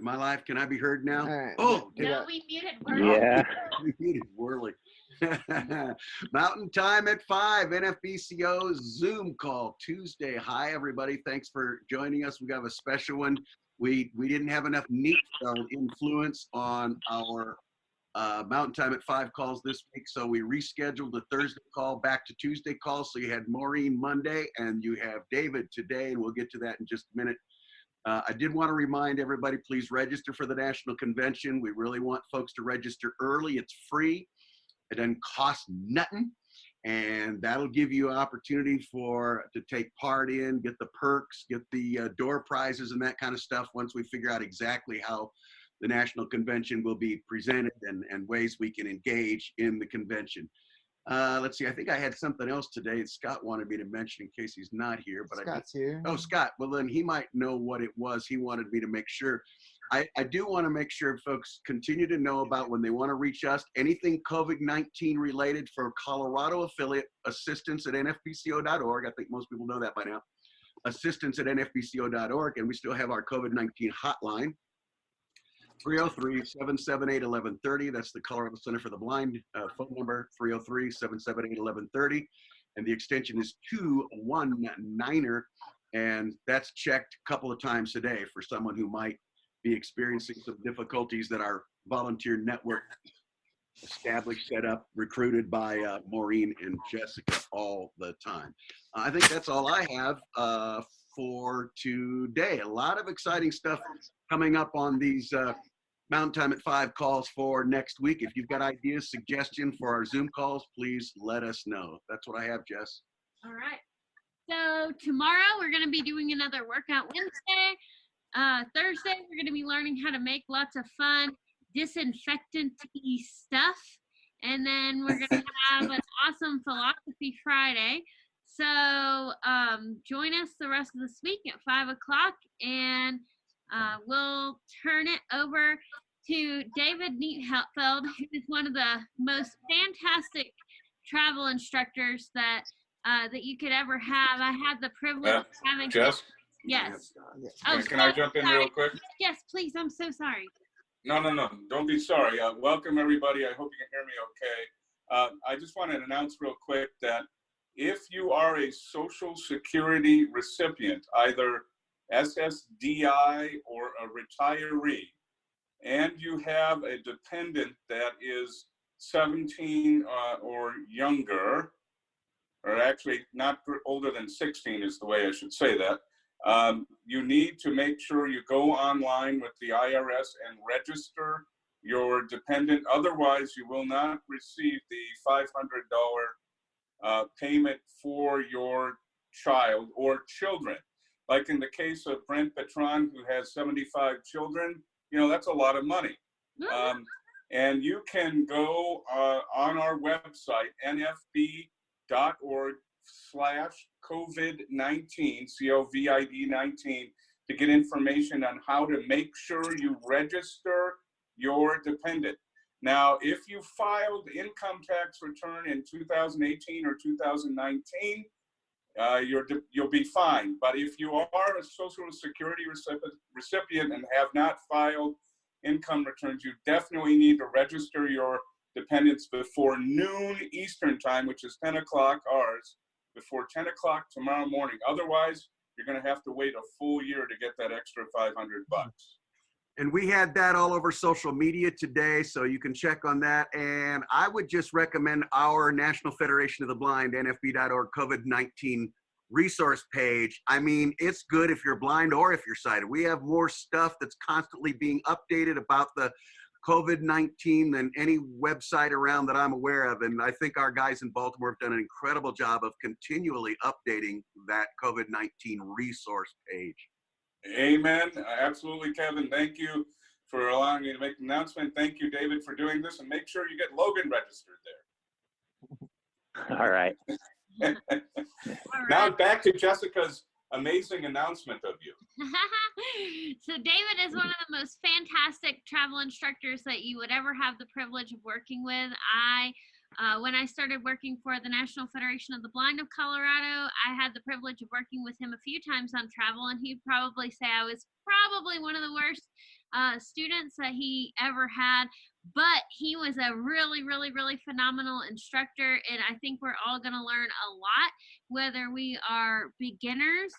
Am I live? Can I be heard now? All right. Oh, No, we muted Worley. Yeah. we muted Worley. Mountain Time at 5, NFBCO Zoom call Tuesday. Hi, everybody. Thanks for joining us. We got a special one. We didn't have enough neat influence on our Mountain Time at 5 calls this week, so we rescheduled the Thursday call back to Tuesday call. So you had Maureen Monday and you have David today, and we'll get to that in just a minute. I did want to remind everybody, please register for the National Convention. We really want folks to register early. It's free. It doesn't cost nothing. And that'll give you an opportunity to take part in, get the perks, get the door prizes and that kind of stuff once we figure out exactly how the National Convention will be presented and ways we can engage in the convention. Let's see, I think I had something else today Scott wanted me to mention in case he's not here. But Scott's here. Oh, Scott, well then he might know what it was. He wanted me to make sure. I do want to make sure folks continue to know about when they want to reach us, anything COVID-19 related for Colorado affiliate, assistance at nfbco.org. I think most people know that by now. Assistance at nfbco.org, and we still have our COVID-19 hotline. 303-778-1130. That's the Colorado Center for the Blind phone number, 303-778-1130. And the extension is 219er. And that's checked a couple of times a day for someone who might be experiencing some difficulties that our volunteer network established, set up, recruited by Maureen and Jessica all the time. I think that's all I have for today. A lot of exciting stuff coming up on these Mountain Time at 5 calls for next week. If you've got ideas, suggestions for our Zoom calls, please let us know. That's what I have, Jess. All right. So tomorrow we're going to be doing another Workout Wednesday. Thursday we're going to be learning how to make lots of fun disinfectant-y stuff. And then we're going to have an awesome Philosophy Friday. So join us the rest of this week at 5 o'clock, and we'll turn it over to David Neatfeld, who is one of the most fantastic travel instructors that you could ever have. I had the privilege of having Jess? Yes. Oh, can I jump in real quick? Yes, please. I'm so sorry. No. Don't be sorry. Welcome, everybody. I hope you can hear me okay. I just want to announce real quick that if you are a Social Security recipient, either SSDI or a retiree, and you have a dependent that is 17 or younger, or actually not older than 16 is the way I should say that, you need to make sure you go online with the IRS and register your dependent. Otherwise, you will not receive the $500 payment for your child or children. Like in the case of Brent Petron, who has 75 children, that's a lot of money. And you can go on our website, nfb.org/COVID-19, COVID-19, to get information on how to make sure you register your dependent. Now, if you filed income tax return in 2018 or 2019, you'll be fine. But if you are a Social Security recipient and have not filed income returns, you definitely need to register your dependents before noon Eastern time, which is 10 o'clock ours, before 10 o'clock tomorrow morning. Otherwise, you're going to have to wait a full year to get that extra $500. And we had that all over social media today, so you can check on that. And I would just recommend our National Federation of the Blind, NFB.org COVID-19 resource page. I mean, it's good if you're blind or if you're sighted. We have more stuff that's constantly being updated about the COVID-19 than any website around that I'm aware of. And I think our guys in Baltimore have done an incredible job of continually updating that COVID-19 resource page. Amen. Absolutely, Kevin. Thank you for allowing me to make the announcement. Thank you, David, for doing this. And make sure you get Logan registered there. All right. Now back to Jessica's amazing announcement of you. So David is one of the most fantastic travel instructors that you would ever have the privilege of working with. When I started working for the National Federation of the Blind of Colorado, I had the privilege of working with him a few times on travel, and he'd probably say I was probably one of the worst students that he ever had, but he was a really, really, really phenomenal instructor. And I think we're all going to learn a lot, whether we are beginners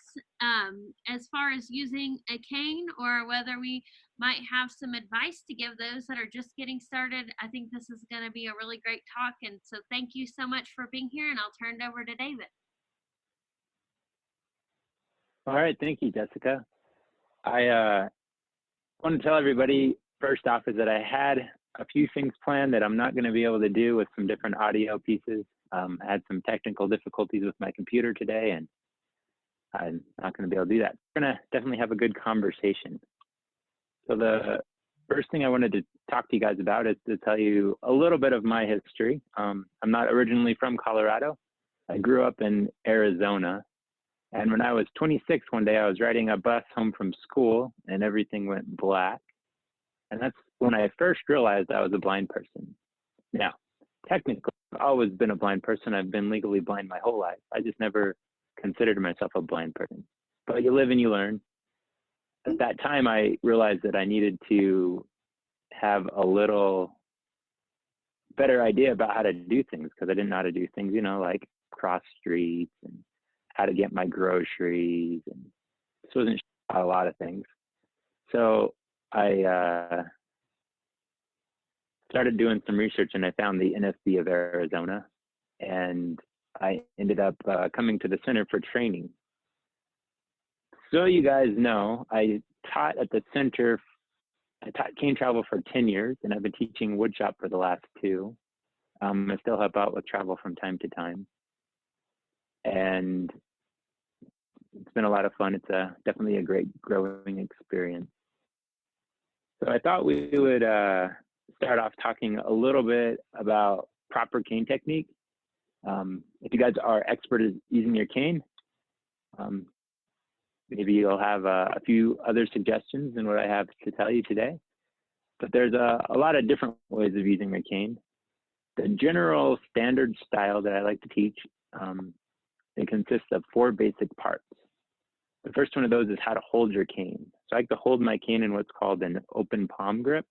as far as using a cane, or whether we might have some advice to give those that are just getting started. I think this is going to be a really great talk. And so thank you so much for being here, and I'll turn it over to David. All right, thank you, Jessica. I want to tell everybody first off is that I had a few things planned that I'm not going to be able to do with some different audio pieces. I had some technical difficulties with my computer today, and I'm not going to be able to do that. We're going to definitely have a good conversation. So the first thing I wanted to talk to you guys about is to tell you a little bit of my history. I'm not originally from Colorado. I grew up in Arizona. And when I was 26, one day I was riding a bus home from school and everything went black. And that's when I first realized I was a blind person. Now, technically, I've always been a blind person. I've been legally blind my whole life. I just never considered myself a blind person. But you live and you learn. At that time, I realized that I needed to have a little better idea about how to do things, because I didn't know how to do things, you know, like cross streets and how to get my groceries, and this wasn't a lot of things. So I started doing some research, and I found the NFB of Arizona, and I ended up coming to the Center for Training. So you guys know, I taught at the center. I taught cane travel for 10 years, and I've been teaching woodshop for the last 2. I still help out with travel from time to time. And it's been a lot of fun. It's definitely a great growing experience. So I thought we would start off talking a little bit about proper cane technique. If you guys are expert at using your cane, maybe you'll have a few other suggestions than what I have to tell you today. But there's a lot of different ways of using a cane. The general standard style that I like to teach, it consists of 4 basic parts. The first one of those is how to hold your cane. So I like to hold my cane in what's called an open palm grip.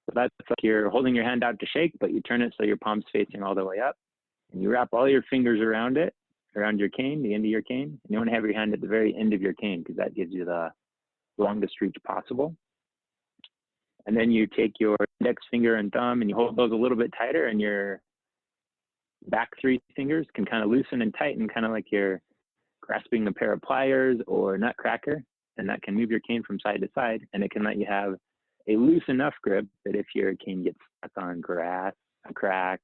So that's like you're holding your hand out to shake, but you turn it so your palm's facing all the way up. And you wrap all your fingers around it, around your cane, the end of your cane. And you want to have your hand at the very end of your cane, because that gives you the longest reach possible. And then you take your index finger and thumb and you hold those a little bit tighter, and your back 3 fingers can kind of loosen and tighten, kind of like you're grasping a pair of pliers or nutcracker, and that can move your cane from side to side, and it can let you have a loose enough grip that if your cane gets stuck on grass, a crack,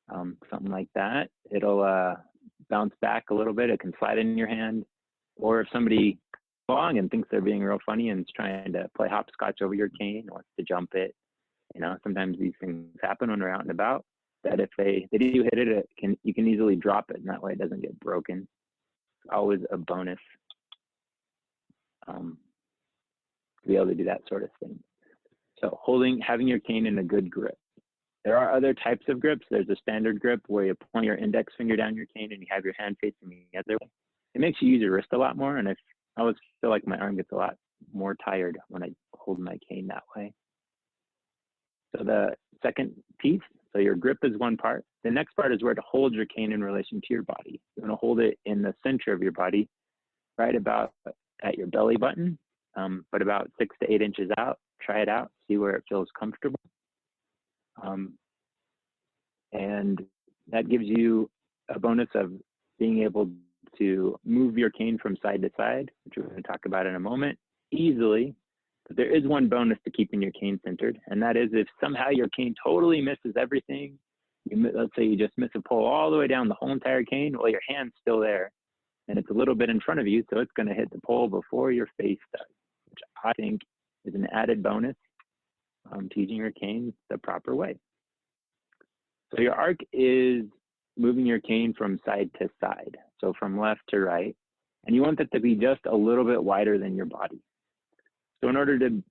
something like that, it'll bounce back a little bit. It can slide in your hand. Or if somebody along and thinks they're being real funny and is trying to play hopscotch over your cane, wants to jump it, you know, sometimes these things happen when we're out and about, that if they do hit it, you can easily drop it, and that way it doesn't get broken. It's always a bonus to be able to do that sort of thing. So having your cane in a good grip. There are other types of grips. There's a standard grip where you point your index finger down your cane and you have your hand facing the other way. It makes you use your wrist a lot more, and I always feel like my arm gets a lot more tired when I hold my cane that way. So the second piece, so your grip is one part. The next part is where to hold your cane in relation to your body. You want to hold it in the center of your body, right about at your belly button, but about 6 to 8 inches out. Try it out, see where it feels comfortable. And that gives you a bonus of being able to move your cane from side to side, which we're going to talk about in a moment, easily. But there is one bonus to keeping your cane centered, and that is if somehow your cane totally misses everything, let's say you just miss a pole all the way down the whole entire cane, well, your hand's still there, and it's a little bit in front of you, so it's going to hit the pole before your face does, which I think is an added bonus to using your cane the proper way. So your arc is moving your cane from side to side, so from left to right, and you want that to be just a little bit wider than your body. So in order to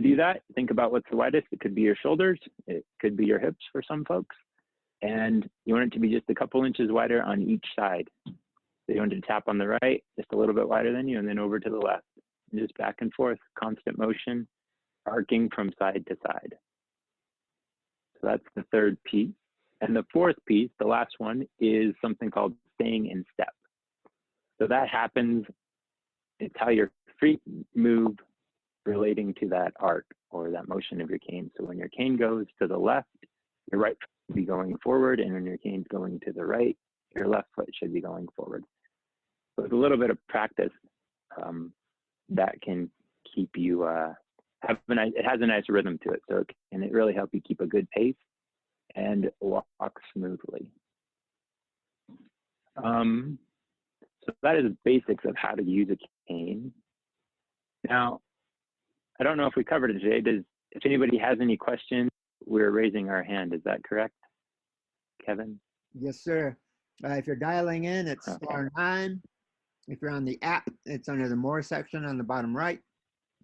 do that, think about what's the widest. It could be your shoulders, it could be your hips for some folks, and you want it to be just a couple inches wider on each side. So you want it to tap on the right, just a little bit wider than you, and then over to the left, and just back and forth, constant motion. arcing from side to side. So that's the third piece. And the fourth piece, the last one, is something called staying in step. So that happens, it's how your feet move relating to that arc or that motion of your cane. So when your cane goes to the left, your right foot should be going forward, and when your cane's going to the right, your left foot should be going forward. So with a little bit of practice, that can keep you, it has a nice rhythm to it, so it can really help you keep a good pace and walk smoothly. So that is basics of how to use a cane. Now, I don't know if we covered it today. If anybody has any questions, we're raising our hand. Is that correct, Kevin? Yes, sir. If you're dialing in, it's Okay. *9. If you're on the app, it's under the More section on the bottom right,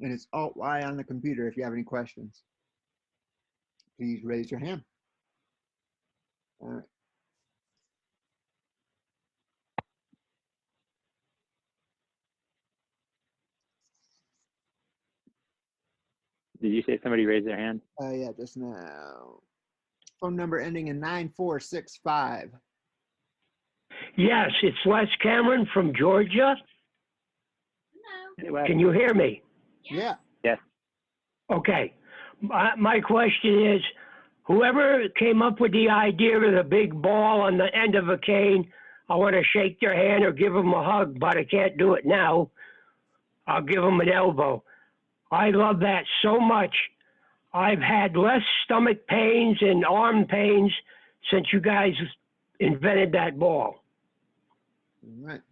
and it's Alt-Y on the computer if you have any questions. Please raise your hand. All right. Did you say somebody raised their hand? Yeah, just now. Phone number ending in 9465. Yes, it's Les Cameron from Georgia. Hello. Hey, Wes. Can you hear me? Yeah. Yes. Okay. My question is, whoever came up with the idea of the big ball on the end of a cane, I want to shake their hand or give them a hug, but I can't do it now. I'll give them an elbow. I love that so much. I've had less stomach pains and arm pains since you guys invented that ball. All right.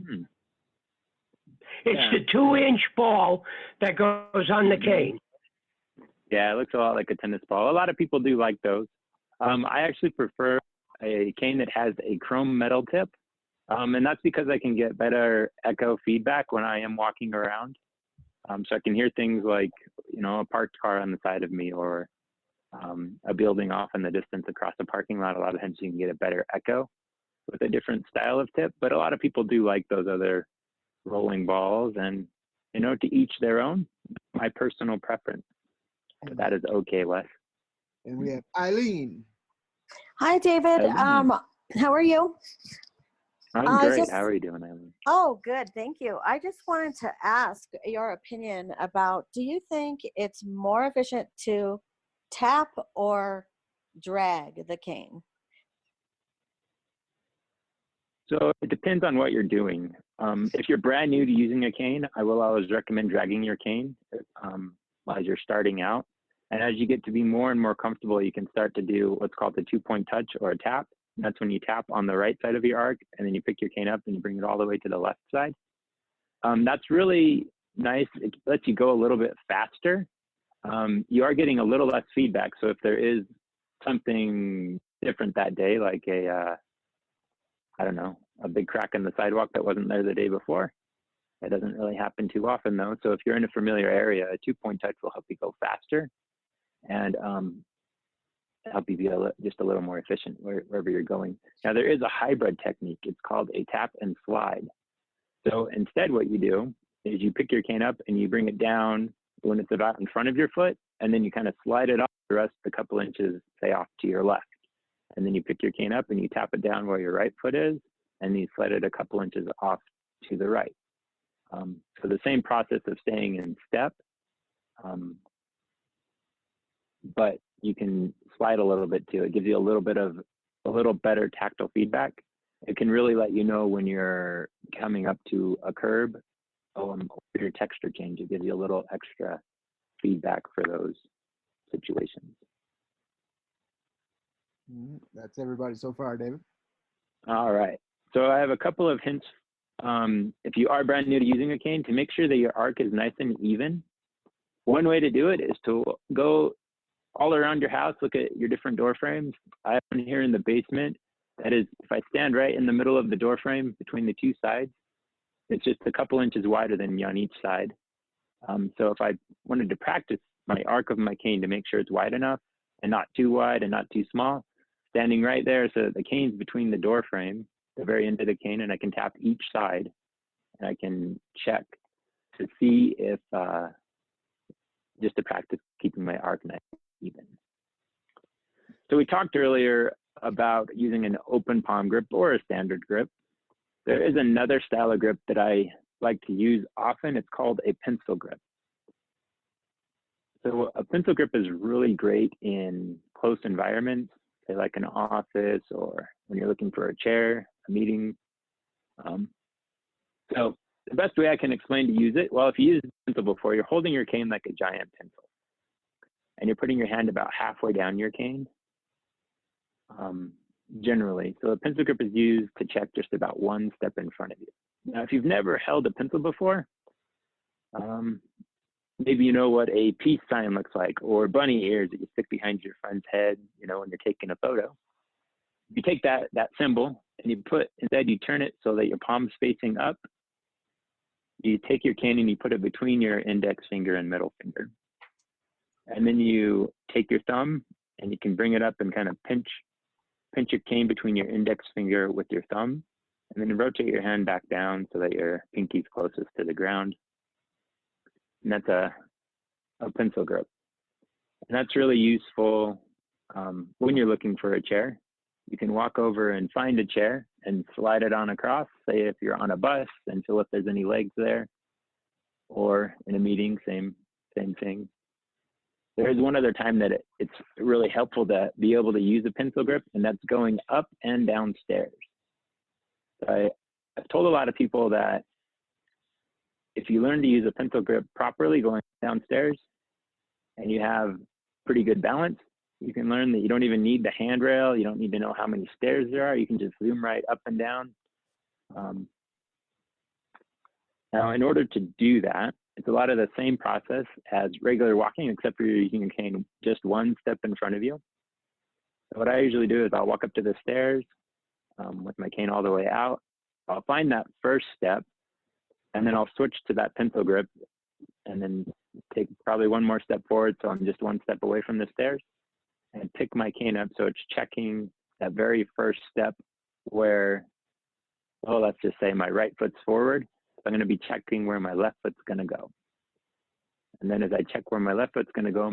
It's Yeah. the 2-inch ball that goes on the cane. Yeah, it looks a lot like a tennis ball. A lot of people do like those. I actually prefer a cane that has a chrome metal tip. And that's because I can get better echo feedback when I am walking around. So I can hear things like, you know, a parked car on the side of me, or a building off in the distance across the parking lot. A lot of times you can get a better echo with a different style of tip, but a lot of people do like those other rolling balls, and, you know, to each their own. My personal preference. But that is okay, Wes. And we have Eileen. Hi, David. Eileen. How are you? I'm great. How are you doing, Eileen? Oh, good. Thank you. I just wanted to ask your opinion about, do you think it's more efficient to tap or drag the cane? So it depends on what you're doing. If you're brand new to using a cane, I will always recommend dragging your cane as you're starting out. And as you get to be more and more comfortable, you can start to do what's called a 2-point touch or a tap. That's when you tap on the right side of your arc, and then you pick your cane up and you bring it all the way to the left side. That's really nice. It lets you go a little bit faster. You are getting a little less feedback. So if there is something different that day, like I don't know, a big crack in the sidewalk that wasn't there the day before, that doesn't really happen too often though. So if you're in a familiar area, a 2-point touch will help you go faster and help you be just a little more efficient wherever you're going. Now there is a hybrid technique. It's called a tap and slide. So instead what you do is you pick your cane up and you bring it down when it's about in front of your foot, and then you kind of slide it off the rest a couple inches, say off to your left. And then you pick your cane up and you tap it down where your right foot is, and then you slide it a couple inches off to the right. So the same process of staying in step, but you can slide a little bit too. It gives you a little better tactile feedback. It can really let you know when you're coming up to a curb or your texture change. It gives you a little extra feedback for those situations. That's everybody so far, David. All right. So I have a couple of hints. If you are brand new to using a cane, to make sure that your arc is nice and even. One way to do it is to go all around your house, look at your different door frames. I have one here in the basement. That is, if I stand right in the middle of the door frame between the two sides, it's just a couple inches wider than me on each side. So if I wanted to practice my arc of my cane to make sure it's wide enough and not too wide and not too small, standing right there so that the cane's between the door frame, the very end of the cane, and I can tap each side and I can check to see if just to practice keeping my arc nice and even. So we talked earlier about using an open palm grip or a standard grip. There is another style of grip that I like to use often. It's called a pencil grip. So a pencil grip is really great in close environments, say like an office or when you're looking for a chair, a meeting. So the best way I can explain to use it, well, if you used a pencil before, you're holding your cane like a giant pencil. And you're putting your hand about halfway down your cane, generally. So a pencil grip is used to check just about one step in front of you. Now, if you've never held a pencil before, maybe you know what a peace sign looks like, or bunny ears that you stick behind your friend's head, you know, when you're taking a photo. You take that symbol and instead you turn it so that your palm's facing up. You take your cane and you put it between your index finger and middle finger. And then you take your thumb and you can bring it up and kind of pinch your cane between your index finger with your thumb. And then you rotate your hand back down so that your pinky's closest to the ground. And that's a pencil grip. And that's really useful when you're looking for a chair. You can walk over and find a chair and slide it on across, say if you're on a bus and feel if there's any legs there, or in a meeting, same thing. There's one other time that it's really helpful to be able to use a pencil grip, and that's going up and down stairs. So I've told a lot of people that if you learn to use a pencil grip properly going downstairs and you have pretty good balance, you can learn that you don't even need the handrail. You don't need to know how many stairs there are. You can just zoom right up and down. Now, in order to do that, it's a lot of the same process as regular walking, except for you're using your cane just one step in front of you. So what I usually do is I'll walk up to the stairs with my cane all the way out. I'll find that first step, and then I'll switch to that pencil grip and then take probably one more step forward so I'm just one step away from the stairs, and pick my cane up so it's checking that very first step where, well, let's just say my right foot's forward. I'm going to be checking where my left foot's going to go. And then as I check where my left foot's going to go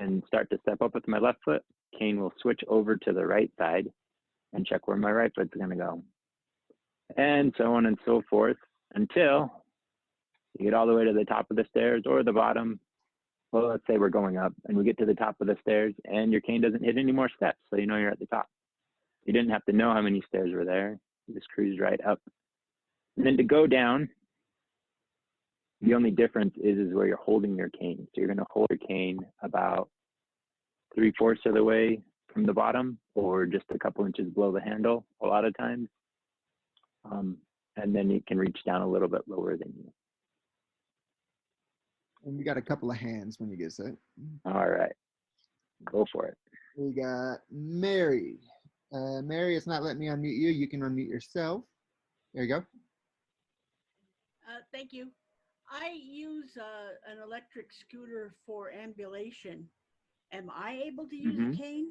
and start to step up with my left foot, cane will switch over to the right side and check where my right foot's going to go. And so on and so forth until you get all the way to the top of the stairs or the bottom. Well, let's say we're going up and we get to the top of the stairs and your cane doesn't hit any more steps, so you know you're at the top. You didn't have to know how many stairs were there. You just cruise right up. And then to go down, the only difference is where you're holding your cane. So you're going to hold your cane about 3/4 of the way from the bottom, or just a couple inches below the handle a lot of times. And then you can reach down a little bit lower than you. And we got a couple of hands when you get set. All right, go for it. We got Mary. Mary, it's not letting me unmute you. You can unmute yourself. There you go. Thank you. I use an electric scooter for ambulation. Am I able to use a cane?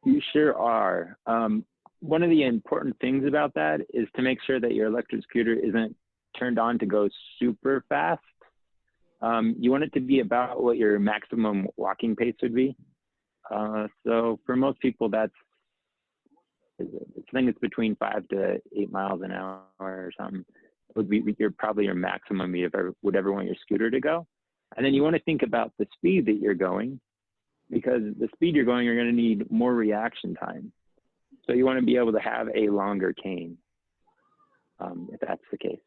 You sure are. One of the important things about that is to make sure that your electric scooter isn't turned on to go super fast. You want it to be about what your maximum walking pace would be. So for most people, I think it's between 5 to 8 miles an hour or something. Would be probably your maximum you would ever want your scooter to go. And then you want to think about the speed that you're going, because the speed you're going, you're going to need more reaction time. So you want to be able to have a longer cane, if that's the case.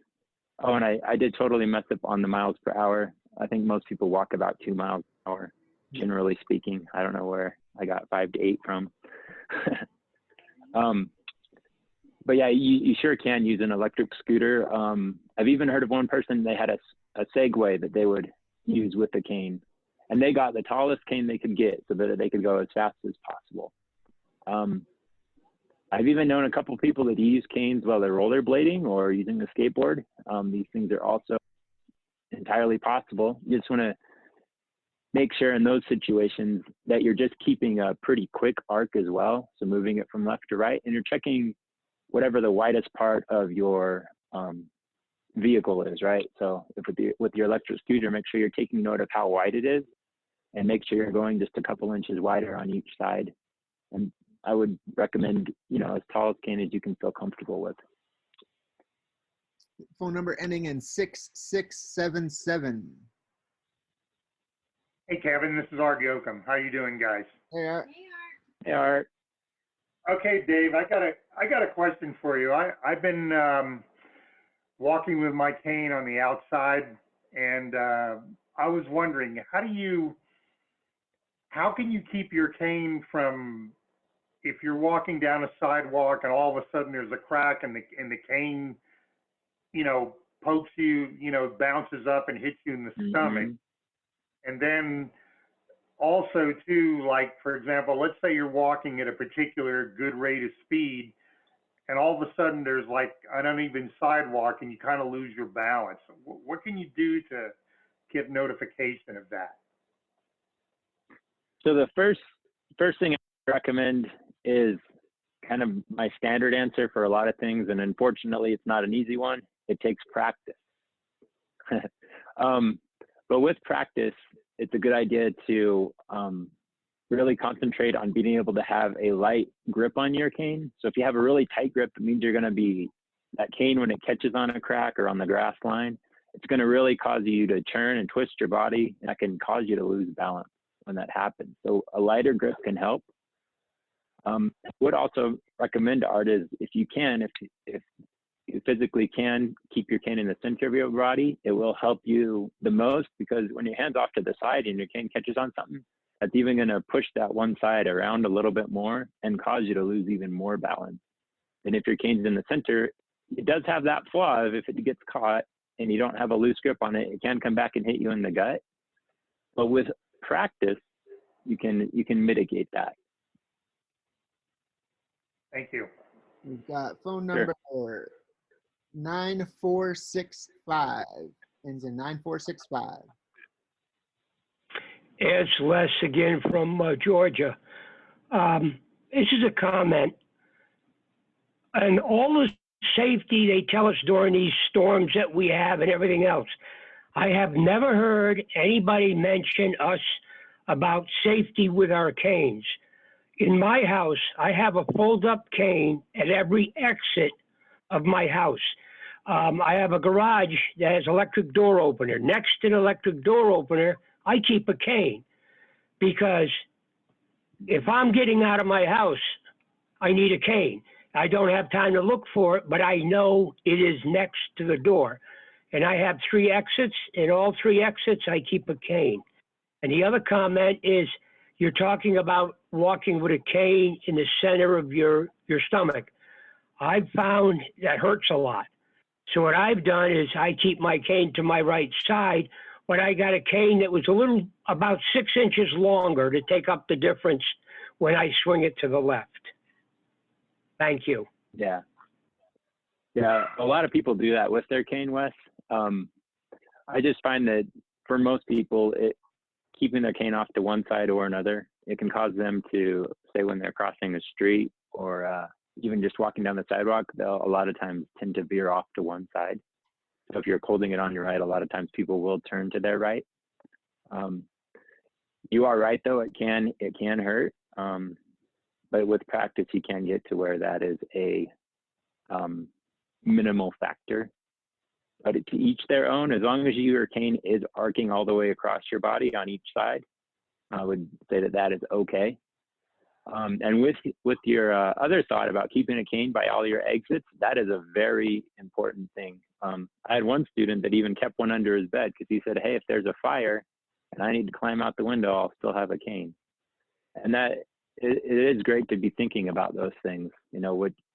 Oh, and I did totally mess up on the miles per hour. I think most people walk about 2 miles an hour, generally speaking. I don't know where I got 5 to 8 from. But yeah, you sure can use an electric scooter. I've even heard of one person, they had a Segway that they would use with the cane, and they got the tallest cane they could get so that they could go as fast as possible. I've even known a couple people that use canes while they're rollerblading or using a skateboard. These things are also entirely possible. You just want to make sure in those situations that you're just keeping a pretty quick arc as well. So moving it from left to right, and you're checking whatever the widest part of your vehicle is, right? So if with your electric scooter, make sure you're taking note of how wide it is, and make sure you're going just a couple inches wider on each side. And I would recommend, as tall as cane as you can feel comfortable with. Phone number ending in 6677. Hey, Kevin, this is Art Yoakum. How you doing, guys? Hey, Art. Hey, Art. Okay, Dave, I got a question for you. I've been walking with my cane on the outside, and I was wondering, how can you keep your cane from, if you're walking down a sidewalk and all of a sudden there's a crack and the cane, pokes you, bounces up and hits you in the stomach. And then also too, like, for example, let's say you're walking at a particular good rate of speed and all of a sudden there's like an uneven sidewalk and you kind of lose your balance. What can you do to get notification of that? So the first thing I recommend is kind of my standard answer for a lot of things, and unfortunately it's not an easy one. It takes practice. But with practice, it's a good idea to really concentrate on being able to have a light grip on your cane. So if you have a really tight grip, it means you're going to be, that cane, when it catches on a crack or on the grass line, it's going to really cause you to turn and twist your body. That can cause you to lose balance when that happens. So a lighter grip can help. I would also recommend, Art, is if you can, if you physically can, keep your cane in the center of your body. It will help you the most, because when your hand's off to the side and your cane catches on something, that's even going to push that one side around a little bit more and cause you to lose even more balance. And if your cane's in the center, it does have that flaw of if it gets caught and you don't have a loose grip on it, it can come back and hit you in the gut. But with practice, you can mitigate that. Thank you. We've got phone number 9465. Ends in 9465. It's Les again from Georgia. This is a comment. And all the safety they tell us during these storms that we have and everything else, I have never heard anybody mention us about safety with our canes. In my house, I have a fold-up cane at every exit of my house. I have a garage that has electric door opener. Next to the electric door opener, I keep a cane, because if I'm getting out of my house, I need a cane. I don't have time to look for it, but I know it is next to the door. And I have 3 exits. In all 3 exits, I keep a cane. And the other comment is, you're talking about walking with a cane in the center of your stomach. I've found that hurts a lot. So what I've done is I keep my cane to my right side, but I got a cane that was about 6 inches longer to take up the difference when I swing it to the left. Thank you. Yeah. A lot of people do that with their cane, Wes. I just find that for most people, keeping their cane off to one side or another, it can cause them to, say when they're crossing the street or even just walking down the sidewalk, they'll a lot of times tend to veer off to one side. So if you're holding it on your right, a lot of times people will turn to their right. You are right though, it can hurt. But with practice, you can get to where that is a minimal factor. But to each their own, as long as your cane is arcing all the way across your body on each side, I would say that is okay. And with your other thought about keeping a cane by all your exits, that is a very important thing. I had one student that even kept one under his bed because he said, hey, if there's a fire and I need to climb out the window, I'll still have a cane. And that it is great to be thinking about those things,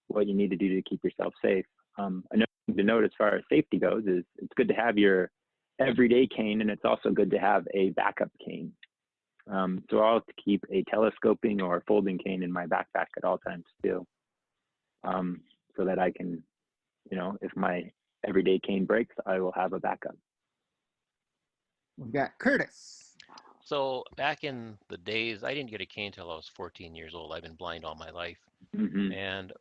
what you need to do to keep yourself safe. Another thing to note as far as safety goes is it's good to have your everyday cane, and it's also good to have a backup cane. So I'll have to keep a telescoping or folding cane in my backpack at all times too, so that I can, if my everyday cane breaks, I will have a backup. We've got Curtis. So back in the days, I didn't get a cane until I was 14 years old. I've been blind all my life. Mm-hmm. And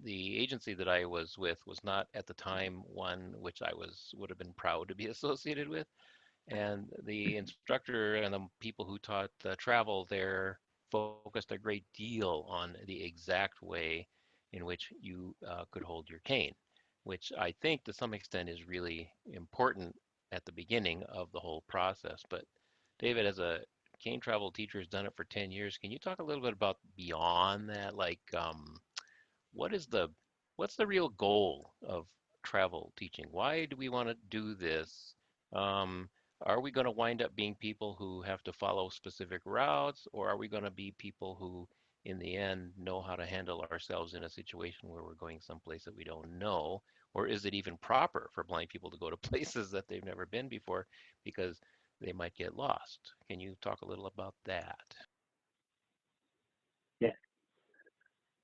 the agency that I was with was not at the time one which I would have been proud to be associated with. And the instructor and the people who taught travel there focused a great deal on the exact way in which you could hold your cane, which I think to some extent is really important at the beginning of the whole process. But David, as a cane travel teacher who's done it for 10 years, can you talk a little bit about beyond that? Like, what is what's the real goal of travel teaching? Why do we want to do this? Um, are we going to wind up being people who have to follow specific routes, or are we going to be people who, in the end, know how to handle ourselves in a situation where we're going someplace that we don't know? Or is it even proper for blind people to go to places that they've never been before because they might get lost? Can you talk a little about that? Yeah.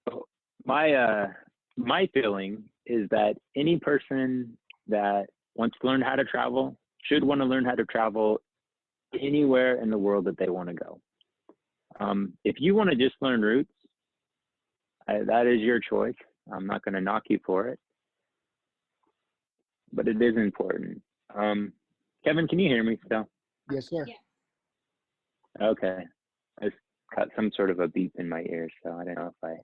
So my feeling is that any person that wants to learn how to travel should want to learn how to travel anywhere in the world that they want to go. If you want to just learn routes, that is your choice. I'm not going to knock you for it, but it is important. Kevin, can you hear me still? Yes, sir. Yeah. Okay. I just got some sort of a beep in my ear, so I don't know if I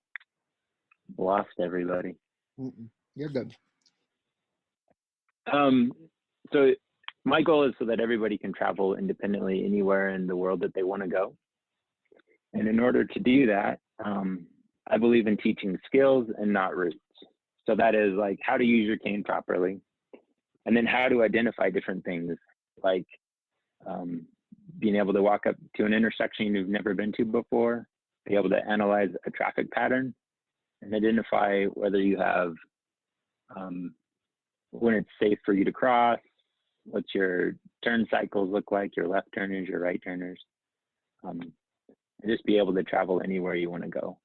lost everybody. You're good. So my goal is so that everybody can travel independently anywhere in the world that they want to go. And in order to do that, I believe in teaching skills and not routes. So that is like how to use your cane properly, and then how to identify different things, like being able to walk up to an intersection you've never been to before, be able to analyze a traffic pattern, and identify whether you have when it's safe for you to cross, what's your turn cycles look like, your left turners, your right turners, and just be able to travel anywhere you want to go.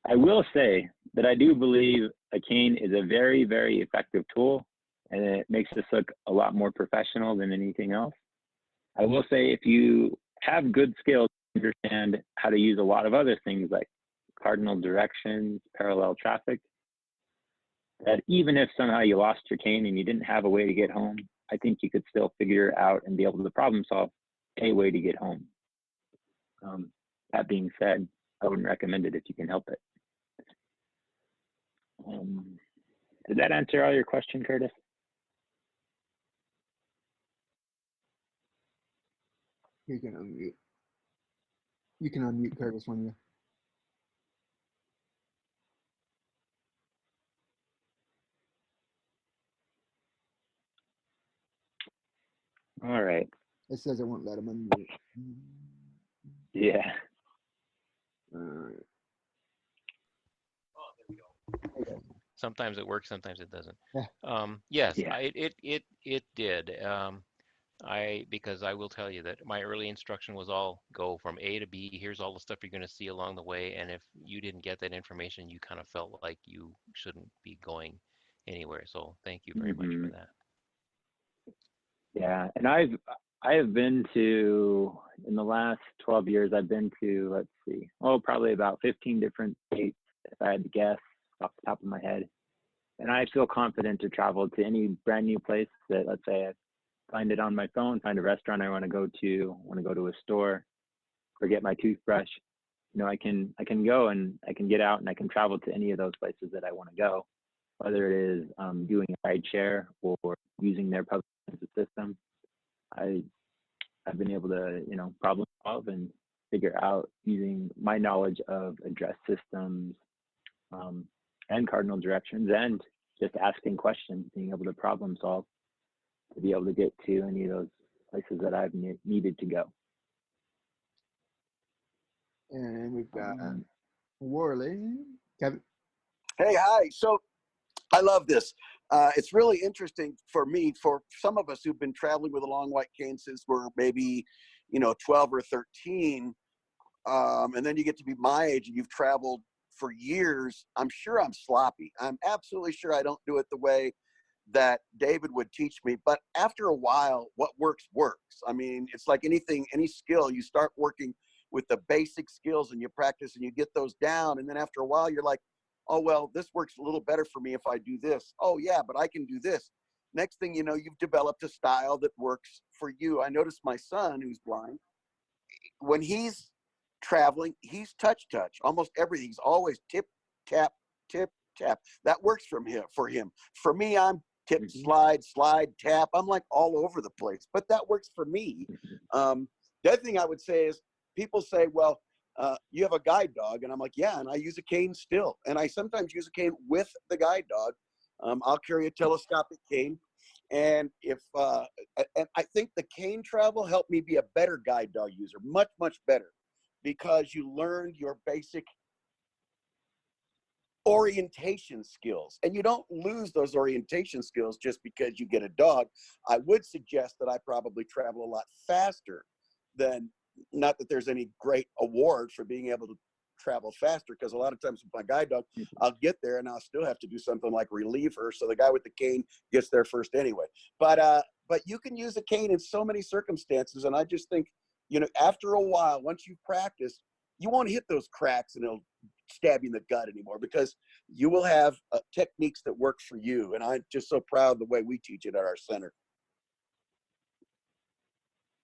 I will say that I do believe a cane is a very, very effective tool, and it makes us look a lot more professional than anything else. I will say if you have good skills, understand how to use a lot of other things like cardinal directions, parallel traffic, that even if somehow you lost your cane and you didn't have a way to get home, I think you could still figure out and be able to problem solve a way to get home. That being said, I wouldn't recommend it if you can help it. Did that answer all your question, Curtis? You can unmute. You can unmute Curtis when you. All right. It says it won't let him unmute. Yeah. All right. Sometimes it works, sometimes it doesn't. Yeah. Yes, Yeah. it did. Because I will tell you that my early instruction was all go from A to B. Here's all the stuff you're going to see along the way, and if you didn't get that information, you kind of felt like you shouldn't be going anywhere. So thank you very much for that. Yeah, and I have been to, in the last 12 years, I've been to, let's see, probably about 15 different states, if I had to guess off the top of my head. And I feel confident to travel to any brand new place that, let's say, I find it on my phone, find a restaurant I want to go to a store, or get my toothbrush. You know, I can go and I can get out and I can travel to any of those places that I want to go, whether it is doing a ride share or using their public transit system. I've been able to, problem solve and figure out using my knowledge of address systems and cardinal directions and just asking questions, being able to problem solve to be able to get to any of those places that I've needed to go. And we've got Worley. Kevin. Hey, hi. So I love this. It's really interesting for me, for some of us who've been traveling with a long white cane since we're maybe, 12 or 13. And then you get to be my age and you've traveled for years. I'm sure I'm sloppy. I'm absolutely sure I don't do it the way that David would teach me. But after a while, what works. I mean, it's like anything, any skill, you start working with the basic skills and you practice and you get those down. And then after a while, you're like, Oh, well, this works a little better for me if I do this. Oh, yeah, but I can do this. Next thing you know, you've developed a style that works for you. I noticed my son, who's blind, when he's traveling, he's touch. Almost everything. He's always tip, tap, tip, tap. That works from him for him. For me, I'm tip, slide, tap. I'm like all over the place, but that works for me. The other thing I would say is people say, well, you have a guide dog. And I'm like, yeah, and I use a cane still. And I sometimes use a cane with the guide dog. I'll carry a telescopic cane. And and I think the cane travel helped me be a better guide dog user, much, much better, because you learned your basic orientation skills, and you don't lose those orientation skills just because you get a dog. I would suggest that I probably travel a lot faster than, not that there's any great award for being able to travel faster, because a lot of times with my guide dog, I'll get there and I'll still have to do something like relieve her, so the guy with the cane gets there first anyway. But you can use a cane in so many circumstances, and I just think, after a while, once you practice, you won't hit those cracks and it'll stab you in the gut anymore, because you will have techniques that work for you. And I'm just so proud of the way we teach it at our center.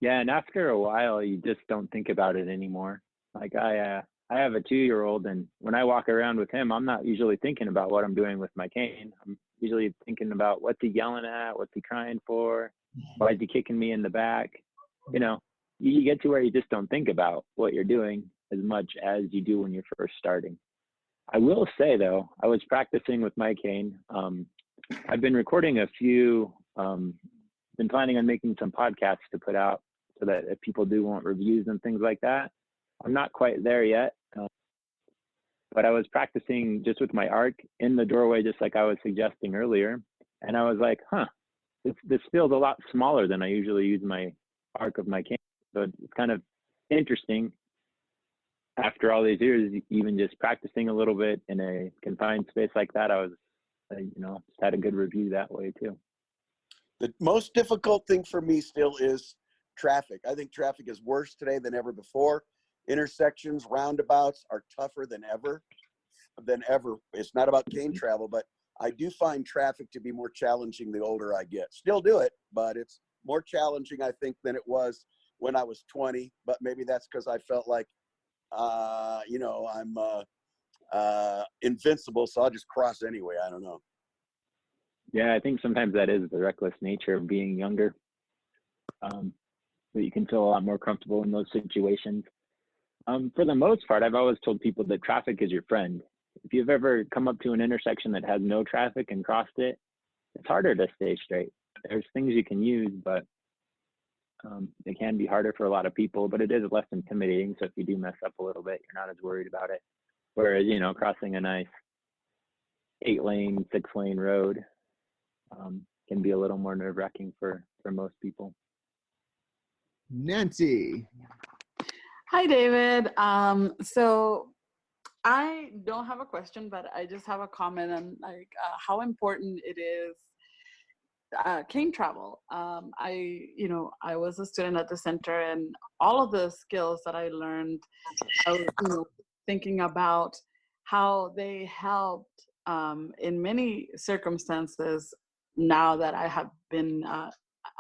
Yeah, and after a while, you just don't think about it anymore. Like I have a 2-year-old, and when I walk around with him, I'm not usually thinking about what I'm doing with my cane. I'm usually thinking about what's he yelling at, what's he crying for, why is he kicking me in the back. You get to where you just don't think about what you're doing as much as you do when you're first starting. I will say though, I was practicing with my cane. I've been recording a few, been planning on making some podcasts to put out so that if people do want reviews and things like that. I'm not quite there yet, but I was practicing just with my arc in the doorway, just like I was suggesting earlier. And I was like, this feels a lot smaller than I usually use my arc of my cane. So it's kind of interesting after all these years, even just practicing a little bit in a confined space like that. I was, just had a good review that way too. The most difficult thing for me still is traffic. I think traffic is worse today than ever before. Intersections, roundabouts are tougher than ever. It's not about cane travel, but I do find traffic to be more challenging the older I get. Still do it, but it's more challenging, I think, than it was when I was 20. But maybe that's because I felt like, I'm invincible, so I'll just cross anyway. I don't know. Yeah, I think sometimes that is the reckless nature of being younger. But you can feel a lot more comfortable in those situations. For the most part, I've always told people that traffic is your friend. If you've ever come up to an intersection that has no traffic and crossed it, it's harder to stay straight. There's things you can use, but it can be harder for a lot of people, but it is less intimidating. So if you do mess up a little bit, you're not as worried about it. Whereas, crossing a nice 8-lane, 6-lane road can be a little more nerve-wracking for most people. Nancy. Hi, David. So I don't have a question, but I just have a comment on how important it is cane travel. I was a student at the center, and all of the skills that I learned, I was thinking about how they helped in many circumstances. Now that I have been, I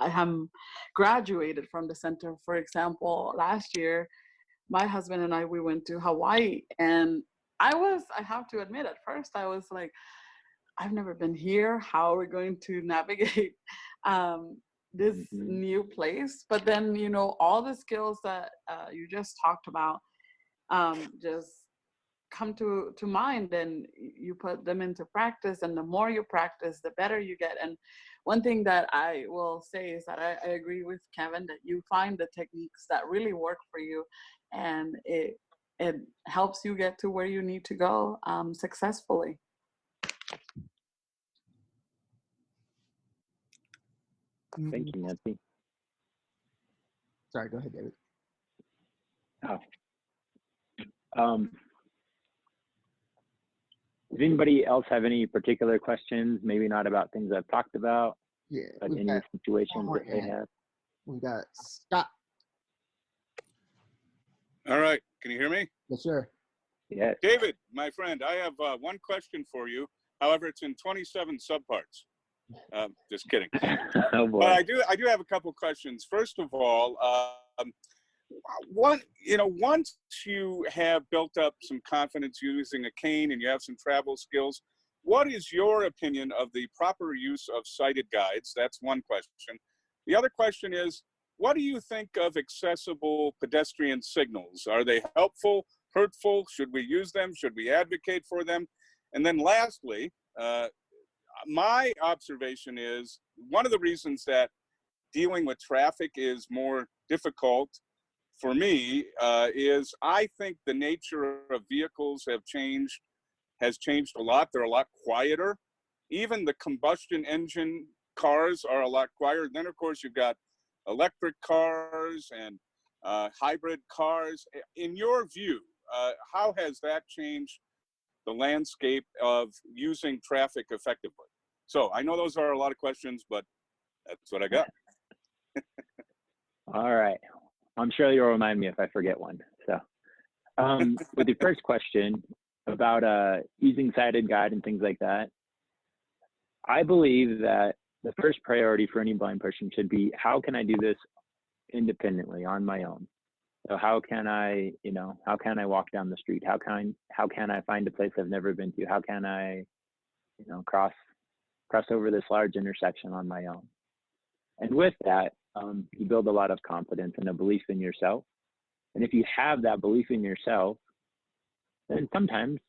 am graduated from the center. For example, last year, my husband and I, we went to Hawaii, and I have to admit, at first I was like, I've never been here. How are we going to navigate this new place? But then, all the skills that you just talked about just come to mind, and you put them into practice, and the more you practice, the better you get. And one thing that I will say is that I agree with Kevin that you find the techniques that really work for you, and it helps you get to where you need to go successfully. Thank you, Nancy. Sorry, go ahead, David. Does anybody else have any particular questions? Maybe not about things I've talked about, Yeah, but any situations that they have. We got Scott. All right. Can you hear me? Yes, sir. Yes. David, my friend, I have one question for you. However, it's in 27 subparts. Just kidding. Oh boy. But I do have a couple questions. First of all, once you have built up some confidence using a cane and you have some travel skills, what is your opinion of the proper use of sighted guides? That's one question. The other question is, what do you think of accessible pedestrian signals? Are they helpful, hurtful? Should we use them? Should we advocate for them? And then lastly, my observation is one of the reasons that dealing with traffic is more difficult for me is I think the nature of vehicles has changed a lot. They're a lot quieter. Even the combustion engine cars are a lot quieter. Then, of course, you've got electric cars and hybrid cars. In your view, how has that changed the landscape of using traffic effectively? So I know those are a lot of questions, but that's what I got. All right. I'm sure you'll remind me if I forget one. So with your first question about using sighted guide and things like that, I believe that the first priority for any blind person should be, how can I do this independently on my own? So how can I walk down the street? How can I find a place I've never been to? How can I, cross over this large intersection on my own? And with that, you build a lot of confidence and a belief in yourself. And if you have that belief in yourself, then sometimes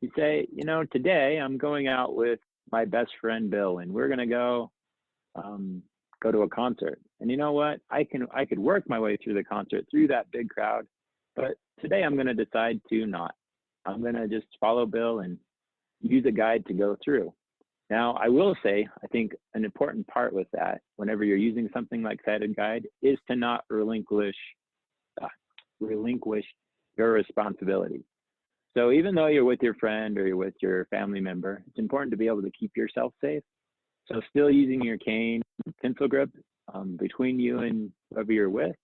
you say, today I'm going out with my best friend Bill, and we're gonna go to a concert. And you know what? I could work my way through the concert, through that big crowd, but today I'm gonna decide to not. I'm gonna just follow Bill and use a guide to go through. Now, I will say, I think an important part with that, whenever you're using something like sighted guide, is to not relinquish your responsibility. So even though you're with your friend or you're with your family member, it's important to be able to keep yourself safe. So still using your cane, pencil grip between you and whoever you're with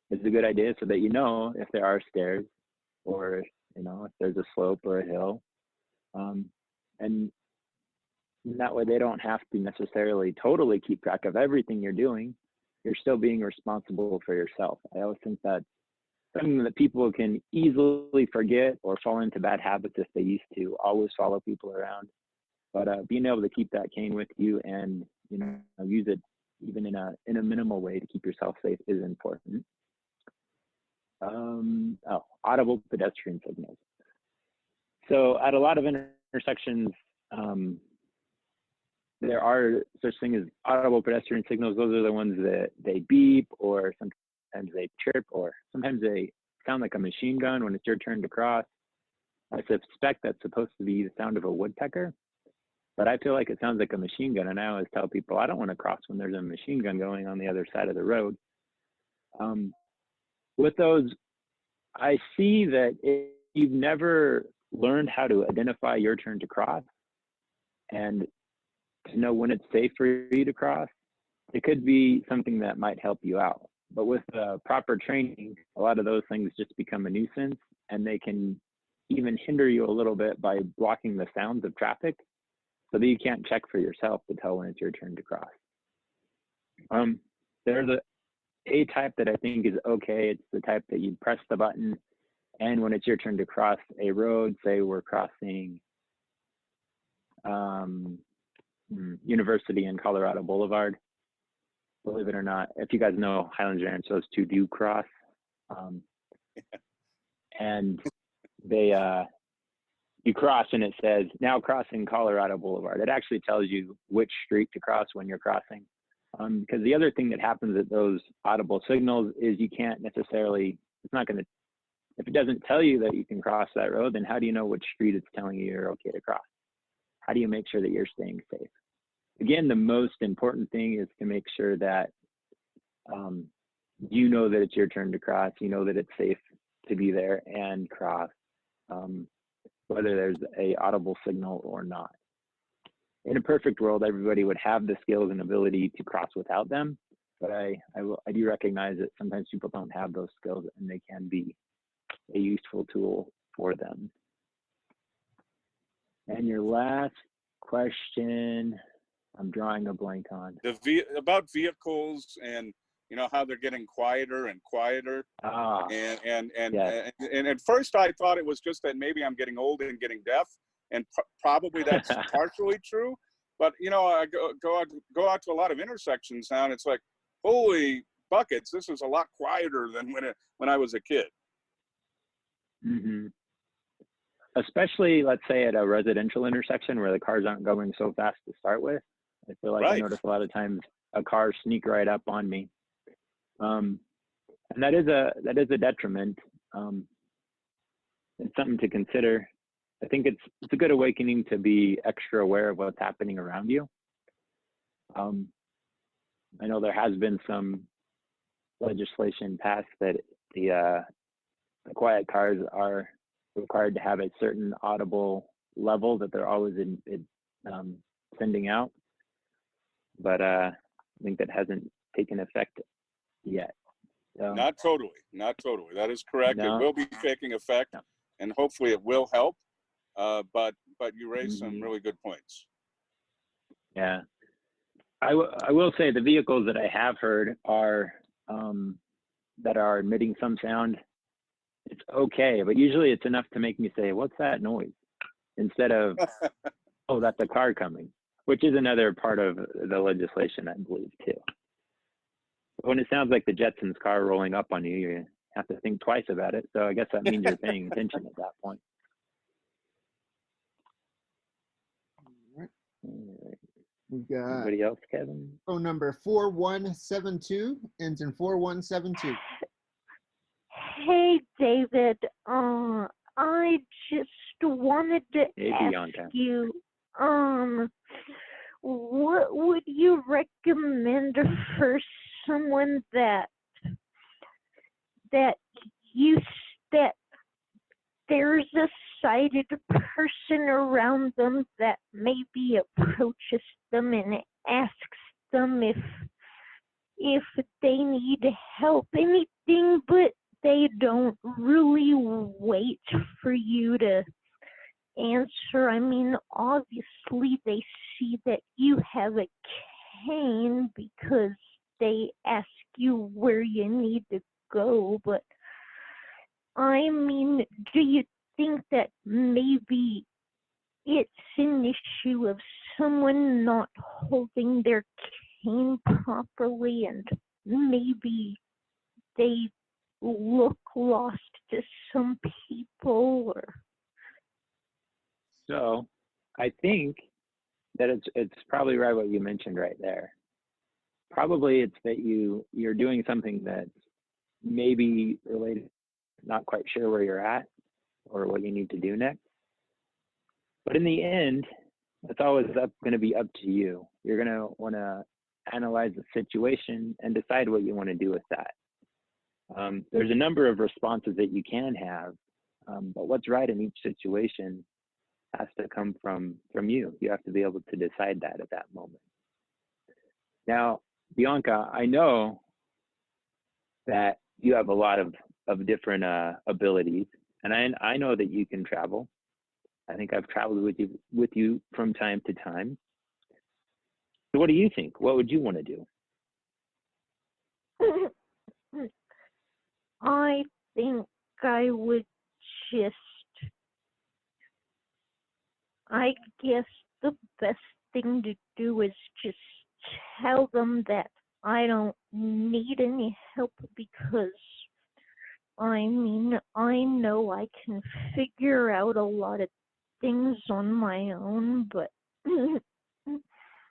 is a good idea, so that if there are stairs or if there's a slope or a hill, and that way they don't have to necessarily totally keep track of everything you're doing. You're still being responsible for yourself. I always think that's something that people can easily forget or fall into bad habits if they used to always follow people around. But being able to keep that cane with you and use it even in a minimal way to keep yourself safe is important. Audible pedestrian signals. So at a lot of intersections, there are such things as audible pedestrian signals. Those are the ones that they beep, or sometimes they chirp, or sometimes they sound like a machine gun when it's your turn to cross. I suspect that's supposed to be the sound of a woodpecker, but I feel like it sounds like a machine gun. And I always tell people, I don't want to cross when there's a machine gun going on the other side of the road. With those, I see that if you've never learned how to identify your turn to cross and to know when it's safe for you to cross, it could be something that might help you out. But with proper training, a lot of those things just become a nuisance, and they can even hinder you a little bit by blocking the sounds of traffic, so that you can't check for yourself to tell when it's your turn to cross. There's a type that I think is okay. It's the type that you press the button, and when it's your turn to cross a road, say we're crossing University and Colorado Boulevard. Believe it or not, if you guys know Highlands Ranch, those two do cross. And they, you cross and it says, now crossing Colorado Boulevard. It actually tells you which street to cross when you're crossing. Because the other thing that happens at those audible signals is you can't necessarily, it's not going to, if it doesn't tell you that you can cross that road, then how do you know which street it's telling you you're okay to cross? How do you make sure that you're staying safe? Again, the most important thing is to make sure that you know that it's your turn to cross, you know that it's safe to be there and cross, whether there's a audible signal or not. In a perfect world, everybody would have the skills and ability to cross without them, but I do recognize that sometimes people don't have those skills, and they can be a useful tool for them. And your last question, I'm drawing a blank on. About vehicles and, you know, how they're getting quieter and quieter. And at first I thought it was just that maybe I'm getting old and getting deaf, and probably that's partially true. But, you know, I go out to a lot of intersections now, and it's like, holy buckets, this is a lot quieter than when I was a kid. Mm-hmm. Especially, let's say, at a residential intersection where the cars aren't going so fast to start with. I feel like I notice a lot of times a car sneak right up on me. And that is a detriment. It's something to consider. I think it's a good awakening to be extra aware of what's happening around you. I know there has been some legislation passed that the quiet cars are required to have a certain audible level that they're always sending out, but I think that hasn't taken effect yet. So, not totally. That is correct. No. It will be taking effect, and hopefully it will help. But you raised some really good points. Yeah, I will say the vehicles that I have heard are that are emitting some sound. It's okay, but usually it's enough to make me say, "What's that noise?" Instead of, "Oh, that's a car coming," which is another part of the legislation, I believe, too. When it sounds like the Jetsons car rolling up on you, you have to think twice about it. So I guess that means you're paying attention at that point. All right. We've got Anybody else, Kevin? phone number 4172, ends in 4172. Hey, David. I just wanted to ask Bianca. you, what would you recommend for someone that there's a sighted person around them that maybe approaches them and asks them if they need help, anything, but they don't really wait for you to answer. I mean, obviously they see that you have a cane because they ask you where you need to go, but I mean, do you think that maybe it's an issue of someone not holding their cane properly and maybe they look lost to some people? Or So I think that it's probably right what you mentioned right there. Probably it's that you're doing something that's maybe related, not quite sure where you're at or what you need to do next. But in the end, it's always going to be up to you. You're going to want to analyze the situation and decide what you want to do with that. There's a number of responses that you can have, but what's right in each situation has to come from you. You have to be able to decide that at that moment. Now, Bianca, I know that you have a lot of different abilities, and I know that you can travel. I think I've traveled with you from time to time. So what do you think? What would you want to do? I think I would I guess the best thing to do is just tell them that I don't need any help because, I mean, I know I can figure out a lot of things on my own, but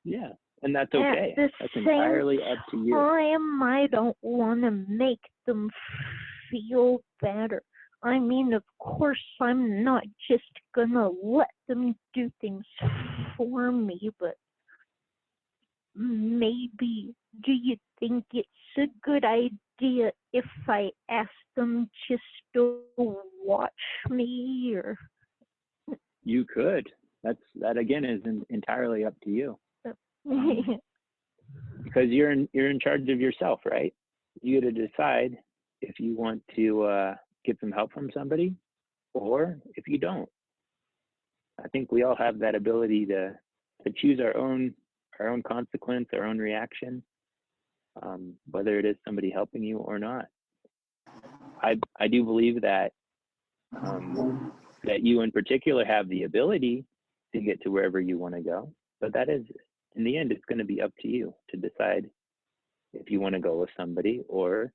yeah, and that's okay. That's entirely up to you. I don't want to make them feel better. I mean, of course, I'm not just gonna let them do things for me, but maybe, do you think it's a good idea if I ask them just to watch me? Or you could. That again is entirely up to you. Because you're in charge of yourself, right? You get to decide if you want to get some help from somebody or if you don't. I think we all have that ability to choose our own consequence, our own reaction, whether it is somebody helping you or not. I do believe that that you in particular have the ability to get to wherever you want to go, but that is, in the end, it's going to be up to you to decide if you want to go with somebody, or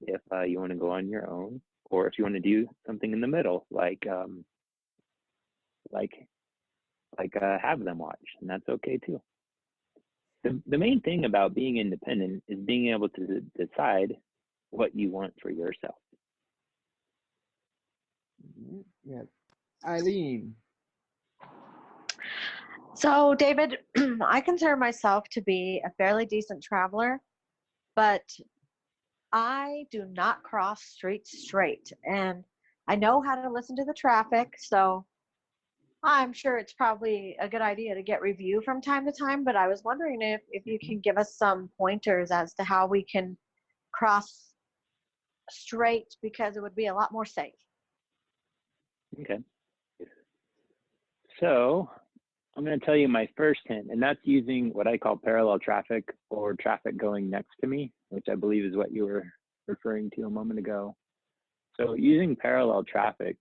if you want to go on your own, or if you want to do something in the middle, like have them watch, and that's okay too. The main thing about being independent is being able to decide what you want for yourself. Yeah. Eileen. So, David, I consider myself to be a fairly decent traveler, but I do not cross streets straight. And I know how to listen to the traffic, so I'm sure it's probably a good idea to get review from time to time, but I was wondering if you can give us some pointers as to how we can cross straight, because it would be a lot more safe. Okay. So I'm going to tell you my first hint, and that's using what I call parallel traffic, or traffic going next to me, which I believe is what you were referring to a moment ago. So using parallel traffic,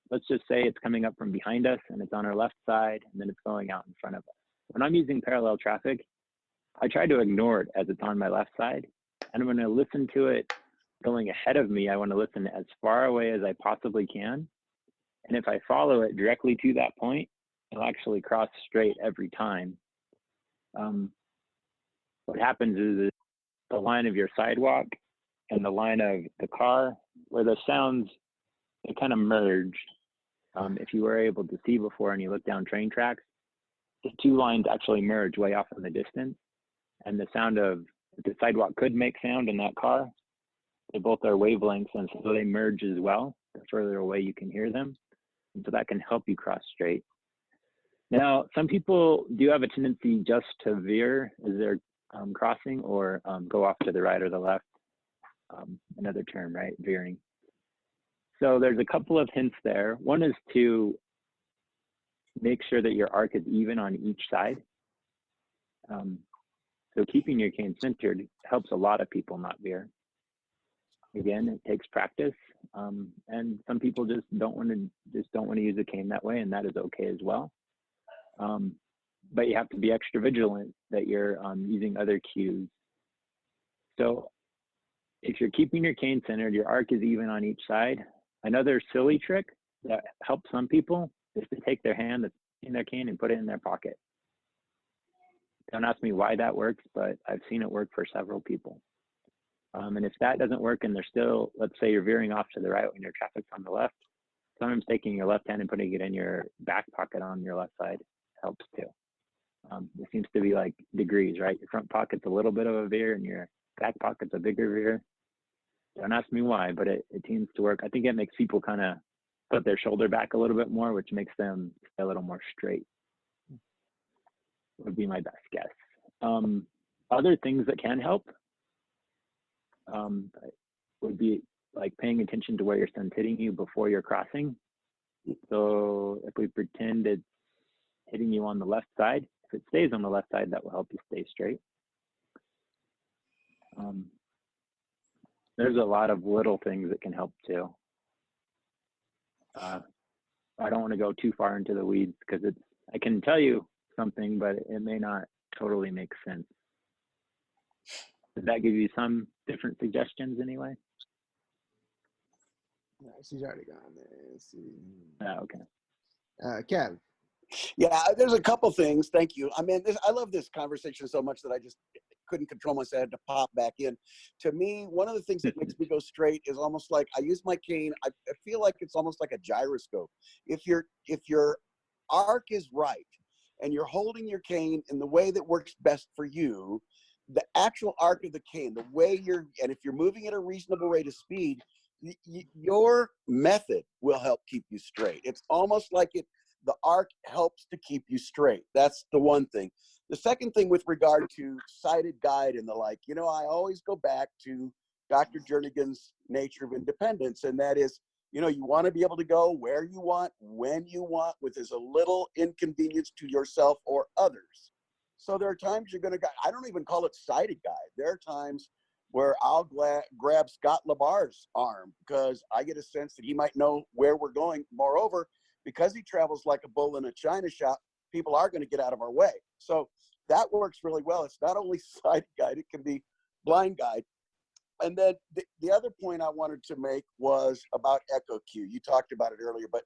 let's just say it's coming up from behind us and it's on our left side, and then it's going out in front of us. When I'm using parallel traffic, I try to ignore it as it's on my left side, and I'm going to listen to it going ahead of me. I want to listen as far away as I possibly can. And if I follow it directly to that point, it'll actually cross straight every time. What happens is the line of your sidewalk and the line of the car, where the sounds, they kind of merge. If you were able to see before and you look down train tracks, the two lines actually merge way off in the distance. And the sound of the sidewalk could make sound in that car. They both are wavelengths, and so they merge as well. The further away you can hear them. And so that can help you cross straight. Now, some people do have a tendency just to veer as they're crossing, or go off to the right or the left. Another term, right? Veering. So there's a couple of hints there. One is to make sure that your arc is even on each side. So keeping your cane centered helps a lot of people not veer. Again, it takes practice, and some people just don't want to use a cane that way, and that is okay as well. But you have to be extra vigilant that you're using other cues. So if you're keeping your cane centered, your arc is even on each side. Another silly trick that helps some people is to take their hand that's in their cane and put it in their pocket. Don't ask me why that works, but I've seen it work for several people. And if that doesn't work and they're still, let's say you're veering off to the right when your traffic's on the left, sometimes taking your left hand and putting it in your back pocket on your left side helps too. It seems to be like degrees, right? Your front pocket's a little bit of a veer and your back pocket's a bigger veer. Don't ask me why, but it seems to work. I think it makes people kind of put their shoulder back a little bit more, which makes them stay a little more straight. Would be my best guess. Other things that can help would be like paying attention to where your sun's hitting you before you're crossing. So if we pretend it's hitting you on the left side, if it stays on the left side, that will help you stay straight. There's a lot of little things that can help too. I don't want to go too far into the weeds because I can tell you something, but it may not totally make sense. Does that give you some different suggestions anyway? No, she's already gone there. Let's see. Okay. Kev. Yeah, there's a couple things. Thank you. I mean, I love this conversation so much that I just couldn't control myself. I had to pop back in. To me, one of the things that makes me go straight is almost like I use my cane. I feel like it's almost like a gyroscope. If your arc is right and you're holding your cane in the way that works best for you, the actual arc of the cane, the way and if you're moving at a reasonable rate of speed, your method will help keep you straight. It's almost like the arc helps to keep you straight. That's the one thing. The second thing with regard to sighted guide and the like, I always go back to Dr. Jernigan's Nature of Independence, and that is You know, you want to be able to go where you want, when you want, with as a little inconvenience to yourself or others. So there are times you're going to, I don't even call it sighted guide. There are times where I'll grab Scott Labar's arm because I get a sense that he might know where we're going. Moreover, because he travels like a bull in a china shop, people are going to get out of our way. So that works really well. It's not only sighted guide, it can be blind guide. And then the other point I wanted to make was about echo cue. You talked about it earlier, but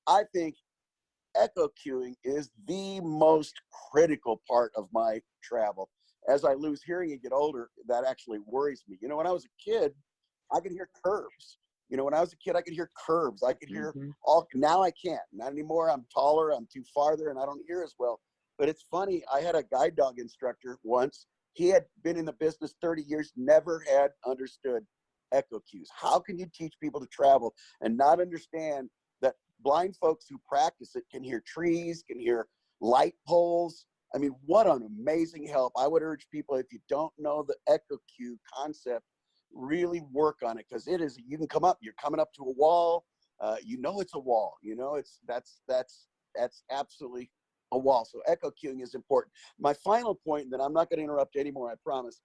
I think echo cueing is the most critical part of my travel. As I lose hearing and get older, that actually worries me. You know, when I was a kid, I could hear curves. You know, when I was a kid, I could hear curves. I could hear all, now I can't. Not anymore. I'm taller, I'm too farther, and I don't hear as well. But it's funny, I had a guide dog instructor once. He had been in the business 30 years, never had understood echo cues. How can you teach people to travel and not understand that blind folks who practice it can hear trees, can hear light poles? I mean, what an amazing help. I would urge people, if you don't know the echo cue concept, really work on it, because it is, you can come up, you're coming up to a wall, you know it's a wall, you know, that's absolutely a wall. So echo cueing is important. My final point, and then I'm not going to interrupt anymore, I promise.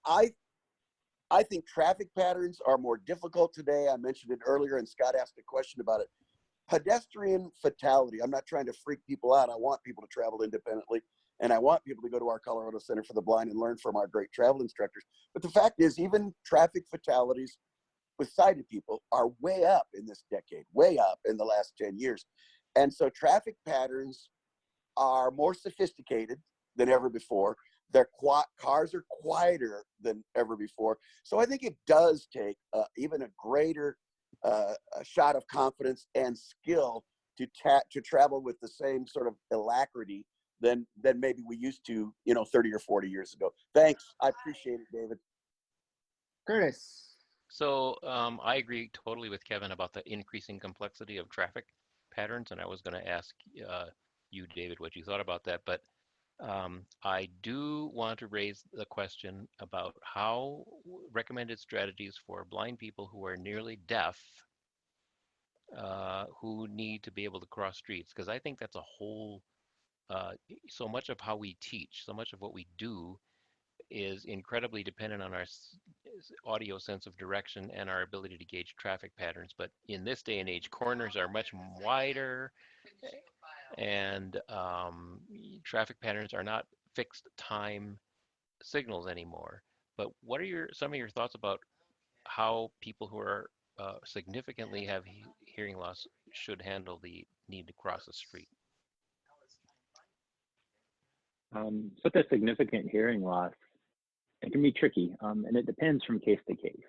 I think traffic patterns are more difficult today. I mentioned it earlier, and Scott asked a question about it. Pedestrian fatality. I'm not trying to freak people out. I want people to travel independently, and I want people to go to our Colorado Center for the Blind and learn from our great travel instructors. But the fact is, even traffic fatalities with sighted people are way up in this decade, way up in the last 10 years. And so traffic patterns are more sophisticated than ever before. Their cars are quieter than ever before. So I think it does take even a greater a shot of confidence and skill to travel with the same sort of alacrity than maybe we used to, you know, 30 or 40 years ago. Thanks. I appreciate it, David. Curtis. So I agree totally with Kevin about the increasing complexity of traffic patterns, and I was going to ask you, David, what you thought about that, but I do want to raise the question about how recommended strategies for blind people who are nearly deaf, who need to be able to cross streets, because I think that's a whole, so much of how we teach, so much of what we do is incredibly dependent on our audio sense of direction and our ability to gauge traffic patterns. But in this day and age, corners are much wider, and traffic patterns are not fixed time signals anymore. But what are some of your thoughts about how people who are significantly have hearing loss should handle the need to cross the street? With a significant hearing loss, it can be tricky, and it depends from case to case.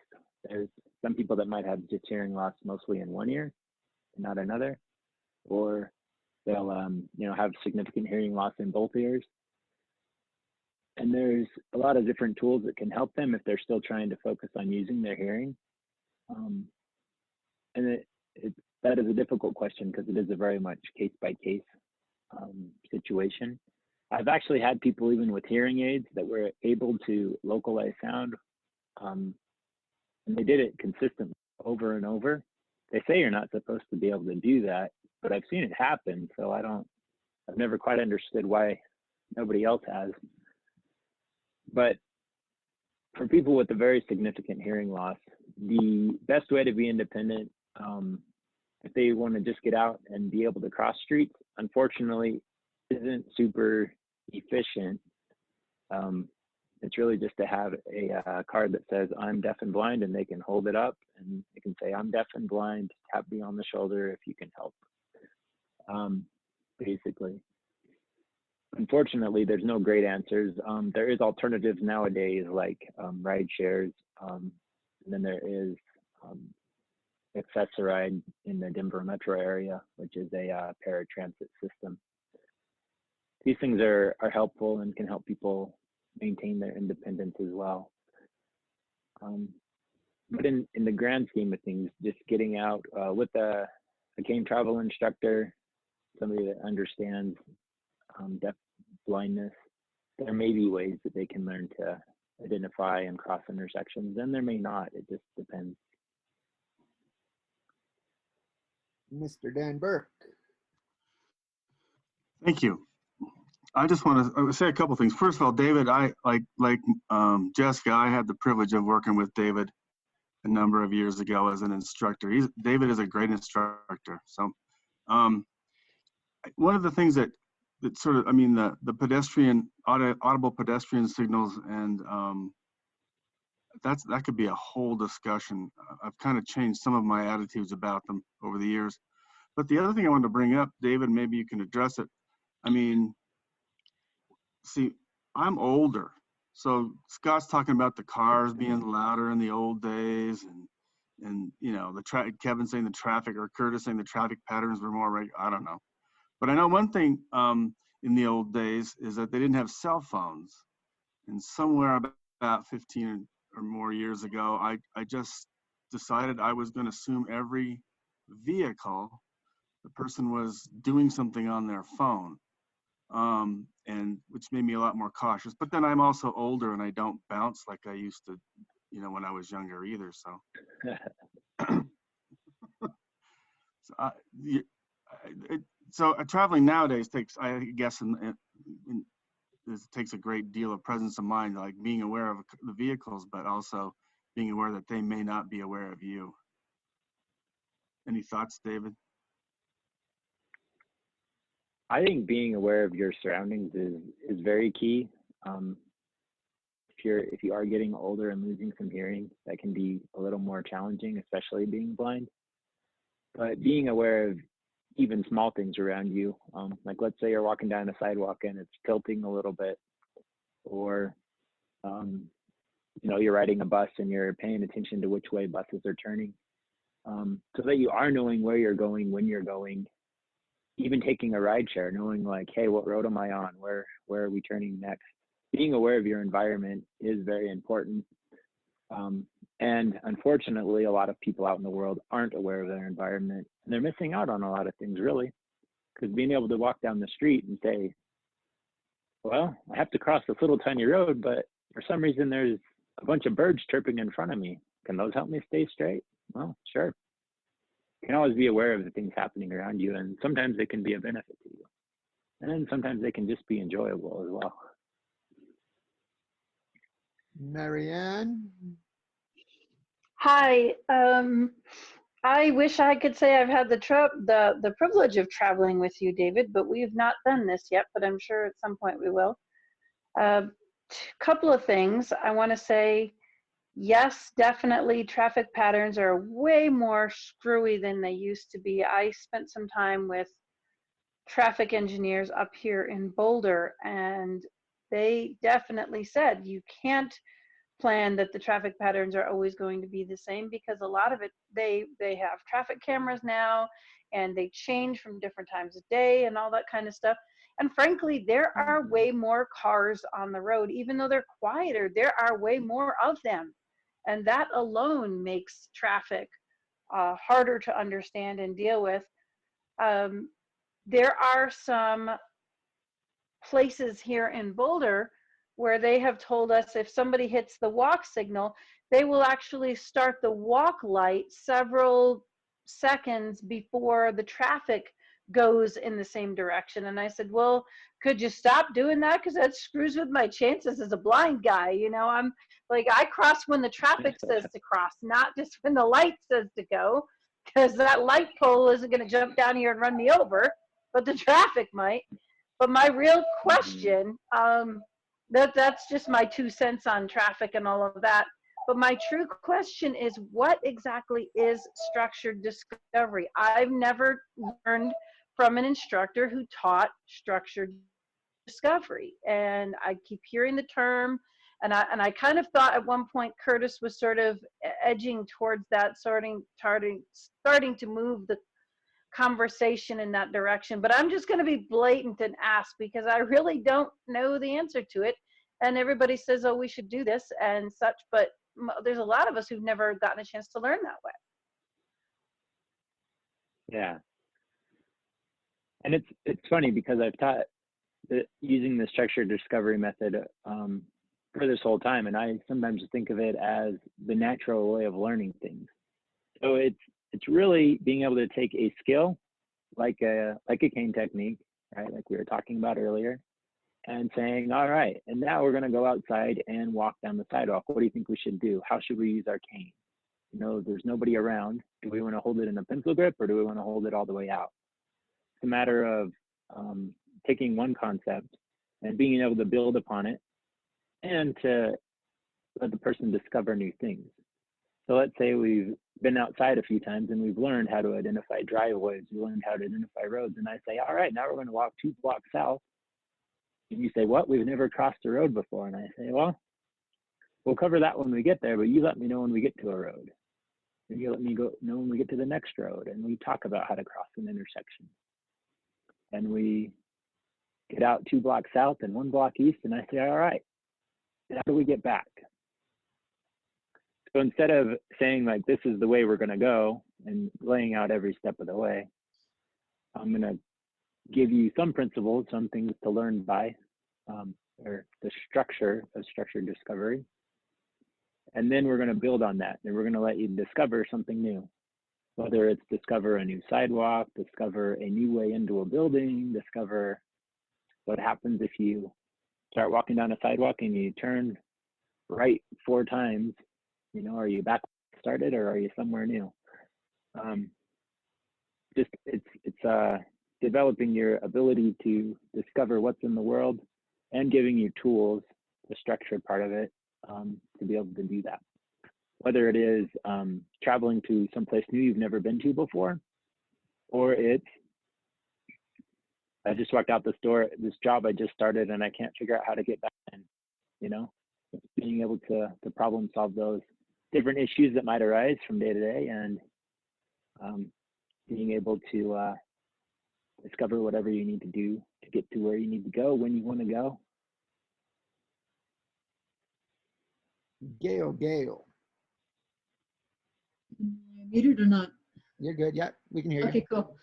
There's some people that might have just hearing loss mostly in one ear, and not another, or they'll have significant hearing loss in both ears. And there's a lot of different tools that can help them if they're still trying to focus on using their hearing. And that is a difficult question because it is a very much case-by-case situation. I've actually had people even with hearing aids that were able to localize sound, and they did it consistently over and over. They say you're not supposed to be able to do that, but I've seen it happen, so I've never quite understood why nobody else has. But for people with a very significant hearing loss, the best way to be independent, if they want to just get out and be able to cross streets, unfortunately, isn't super efficient. It's really just to have a card that says I'm deaf and blind, and they can hold it up and they can say I'm deaf and blind, tap me on the shoulder if you can help, basically. Unfortunately, there's no great answers. There is alternatives nowadays like ride shares, and then there is Accessoride in the Denver metro area, which is a paratransit system. These things are helpful and can help people maintain their independence as well. But in the grand scheme of things, just getting out with a cane travel instructor, somebody that understands deaf blindness, there may be ways that they can learn to identify and cross intersections, and there may not. It just depends. Mr. Dan Burke. Thank you. I just want to say a couple things. First of all, David, I like Jessica, I had the privilege of working with David a number of years ago as an instructor. David is a great instructor. So one of the things that sort of, I mean, the pedestrian, audible pedestrian signals, and that could be a whole discussion. I've kind of changed some of my attitudes about them over the years. But the other thing I wanted to bring up, David, maybe you can address it. I mean, see, I'm older. So Scott's talking about the cars being louder in the old days, and you know, Kevin saying the traffic, or Curtis saying the traffic patterns were more regular. I don't know. But I know one thing in the old days is that they didn't have cell phones. And somewhere about 15 or more years ago, I just decided I was going to assume every vehicle, the person was doing something on their phone, and which made me a lot more cautious. But then I'm also older and I don't bounce like I used to, you know, when I was younger either. So, traveling nowadays takes, I guess, it takes a great deal of presence of mind, like being aware of the vehicles, but also being aware that they may not be aware of you. Any thoughts, David? I think being aware of your surroundings is very key. If you are getting older and losing some hearing, that can be a little more challenging, especially being blind. But being aware of even small things around you, like let's say you're walking down a sidewalk and it's tilting a little bit, or you know, you're riding a bus and you're paying attention to which way buses are turning, so that you are knowing where you're going, when you're going. Even taking a ride share, knowing like, hey, what road am I on? Where are we turning next? Being aware of your environment is very important. And unfortunately, a lot of people out in the world aren't aware of their environment, and they're missing out on a lot of things, really. Because being able to walk down the street and say, well, I have to cross this little tiny road, but for some reason there's a bunch of birds chirping in front of me. Can those help me stay straight? Well, sure. You can always be aware of the things happening around you, and sometimes they can be a benefit to you. And then sometimes they can just be enjoyable as well. Marianne? Hi. I wish I could say I've had the privilege of traveling with you, David, but we've not done this yet, but I'm sure at some point we will. Couple of things. I want to say, yes, definitely traffic patterns are way more screwy than they used to be. I spent some time with traffic engineers up here in Boulder, and they definitely said you can't plan that the traffic patterns are always going to be the same, because a lot of it, they have traffic cameras now, and they change from different times of day and all that kind of stuff. And frankly, there are way more cars on the road. Even though they're quieter, there are way more of them. And that alone makes traffic harder to understand and deal with. There are some places here in Boulder where they have told us if somebody hits the walk signal, they will actually start the walk light several seconds before the traffic goes in the same direction. And I said, well, could you stop doing that? Because that screws with my chances as a blind guy. You know, I'm like, I cross when the traffic says to cross, not just when the light says to go, because that light pole isn't going to jump down here and run me over, but the traffic might. But my real question, that's just my 2 cents on traffic and all of that. But my true question is, what exactly is structured discovery? I've never learned from an instructor who taught structured discovery. And I keep hearing the term, and I kind of thought at one point Curtis was sort of edging towards that, starting to move the conversation in that direction. But I'm just going to be blatant and ask, because I really don't know the answer to it. And everybody says, oh, we should do this and such, but there's a lot of us who've never gotten a chance to learn that way. Yeah. And it's funny because I've taught using the structured discovery method for this whole time, and I sometimes think of it as the natural way of learning things. So it's it's really being able to take a skill like a cane technique, right? Like we were talking about earlier, and saying, all right, and now we're going to go outside and walk down the sidewalk. What do you think we should do? How should we use our cane? You know, there's nobody around. Do we want to hold it in a pencil grip, or do we want to hold it all the way out? It's a matter of taking one concept and being able to build upon it and to let the person discover new things. So let's say we've been outside a few times and we've learned how to identify driveways, we learned how to identify roads, and I say, all right, now we're going to walk 2 blocks south. And you say, what? We've never crossed a road before. And I say, well, we'll cover that when we get there, but you let me know when we get to a road. And you let me know when we get to the next road. And we talk about how to cross an intersection. And we get out 2 blocks south and 1 block east, and I say, all right, how do we get back? So instead of saying like, this is the way we're going to go and laying out every step of the way, I'm going to give you some principles, some things to learn by, or the structure of structured discovery. And then we're going to build on that, and we're going to let you discover something new, whether it's discover a new sidewalk, discover a new way into a building, discover what happens if you start walking down a sidewalk and you turn right 4 times. You know, are you back started or are you somewhere new? It's developing your ability to discover what's in the world and giving you tools, the structure part of it, to be able to do that. Whether it is traveling to someplace new you've never been to before, or it's, I just walked out this door, this job I just started, and I can't figure out how to get back in, you know, it's being able to problem solve those different issues that might arise from day to day, and being able to discover whatever you need to do to get to where you need to go when you want to go. Gail. Muted or not? You're good. Yeah, we can hear you. Okay, cool.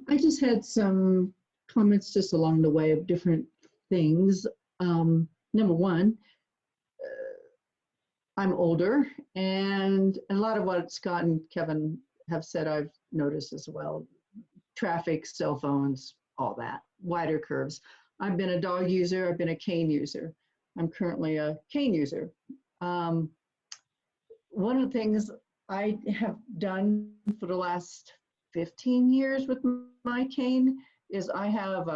I just had some comments just along the way of different things. Number one, I'm older, and a lot of what Scott and Kevin have said I've noticed as well. Traffic, cell phones, all that, wider curves. I've been a dog user, I've been a cane user. I'm currently a cane user. One of the things I have done for the last 15 years with my cane is I have,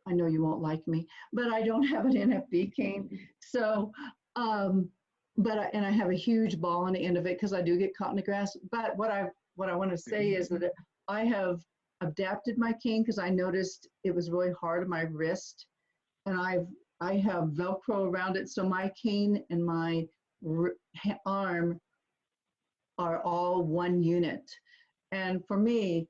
I know you won't like me, but I don't have an NFB cane. So, and I have a huge ball on the end of it because I do get caught in the grass. But what I want to say is that I have adapted my cane because I noticed it was really hard on my wrist, and I have Velcro around it, so my cane and my arm are all one unit. And for me,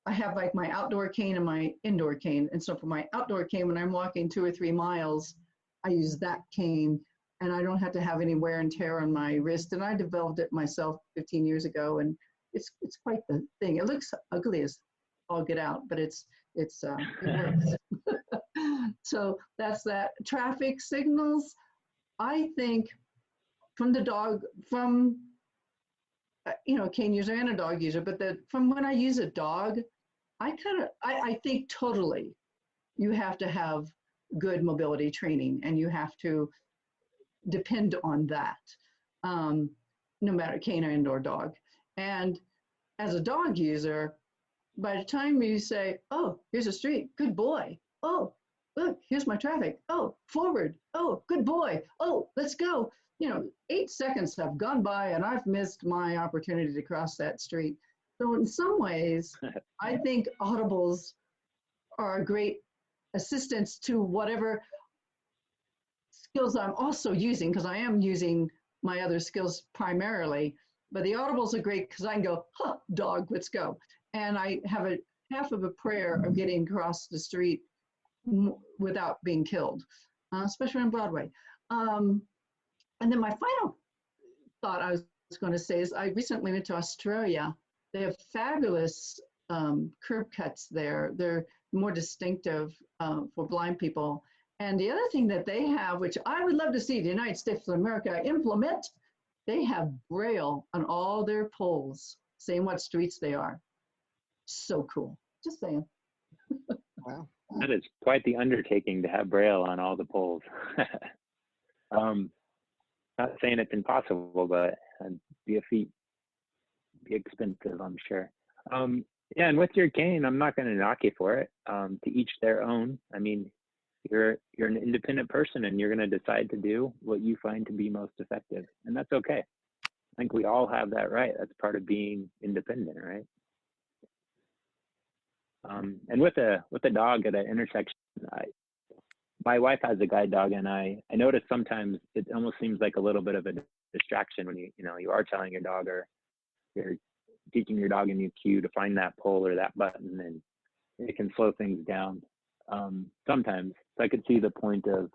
I have like my outdoor cane and my indoor cane. And so for my outdoor cane, when I'm walking 2 or 3 miles, I use that cane, and I don't have to have any wear and tear on my wrist. And I developed it myself 15 years ago, and it's quite the thing. It looks ugly as all get out, but it works. So that's that. Traffic signals, I think from you know, a cane user and a dog user, but from when I use a dog, I think totally you have to have good mobility training, and you have to depend on that, no matter cane or indoor dog. And as a dog user, by the time you say, oh, here's a street, good boy. Oh, look, here's my traffic. Oh, forward. Oh, good boy. Oh, let's go. You know, 8 seconds have gone by and I've missed my opportunity to cross that street. So in some ways, I think audibles are a great assistance to whatever skills I'm also using, because I am using my other skills primarily. But the audibles are great because I can go, huh, dog, let's go. And I have a half of a prayer of getting across the street without being killed, especially on Broadway. And then my final thought I was going to say is I recently went to Australia. They have fabulous curb cuts there. They're more distinctive for blind people. And the other thing that they have, which I would love to see the United States of America implement, They have Braille on all their poles, saying what streets they are. So cool. Just saying. Wow. That is quite the undertaking to have Braille on all the poles. Not saying it's impossible, but it'd be a feat. Be expensive, I'm sure. Yeah, and with your cane, I'm not going to knock you for it. To each their own. I mean, you're an independent person, and you're going to decide to do what you find to be most effective, and that's okay. I think we all have that right. That's part of being independent, right? And with a dog at an intersection, my wife has a guide dog, and I notice sometimes it almost seems like a little bit of a distraction when you are telling your dog, or you're teaching your dog a new cue to find that pole or that button, and it can slow things down sometimes. So I could see the point of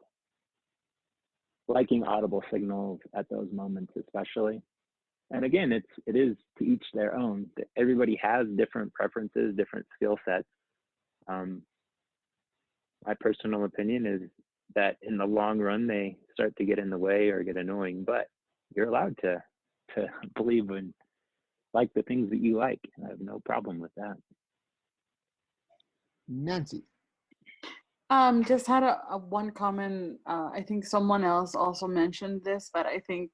liking audible signals at those moments, especially. And again, it is to each their own. Everybody has different preferences, different skill sets. My personal opinion is that in the long run, they start to get in the way or get annoying, but you're allowed to believe and like the things that you like. I have no problem with that. Nancy. Just had a one comment. I think someone else also mentioned this, but I think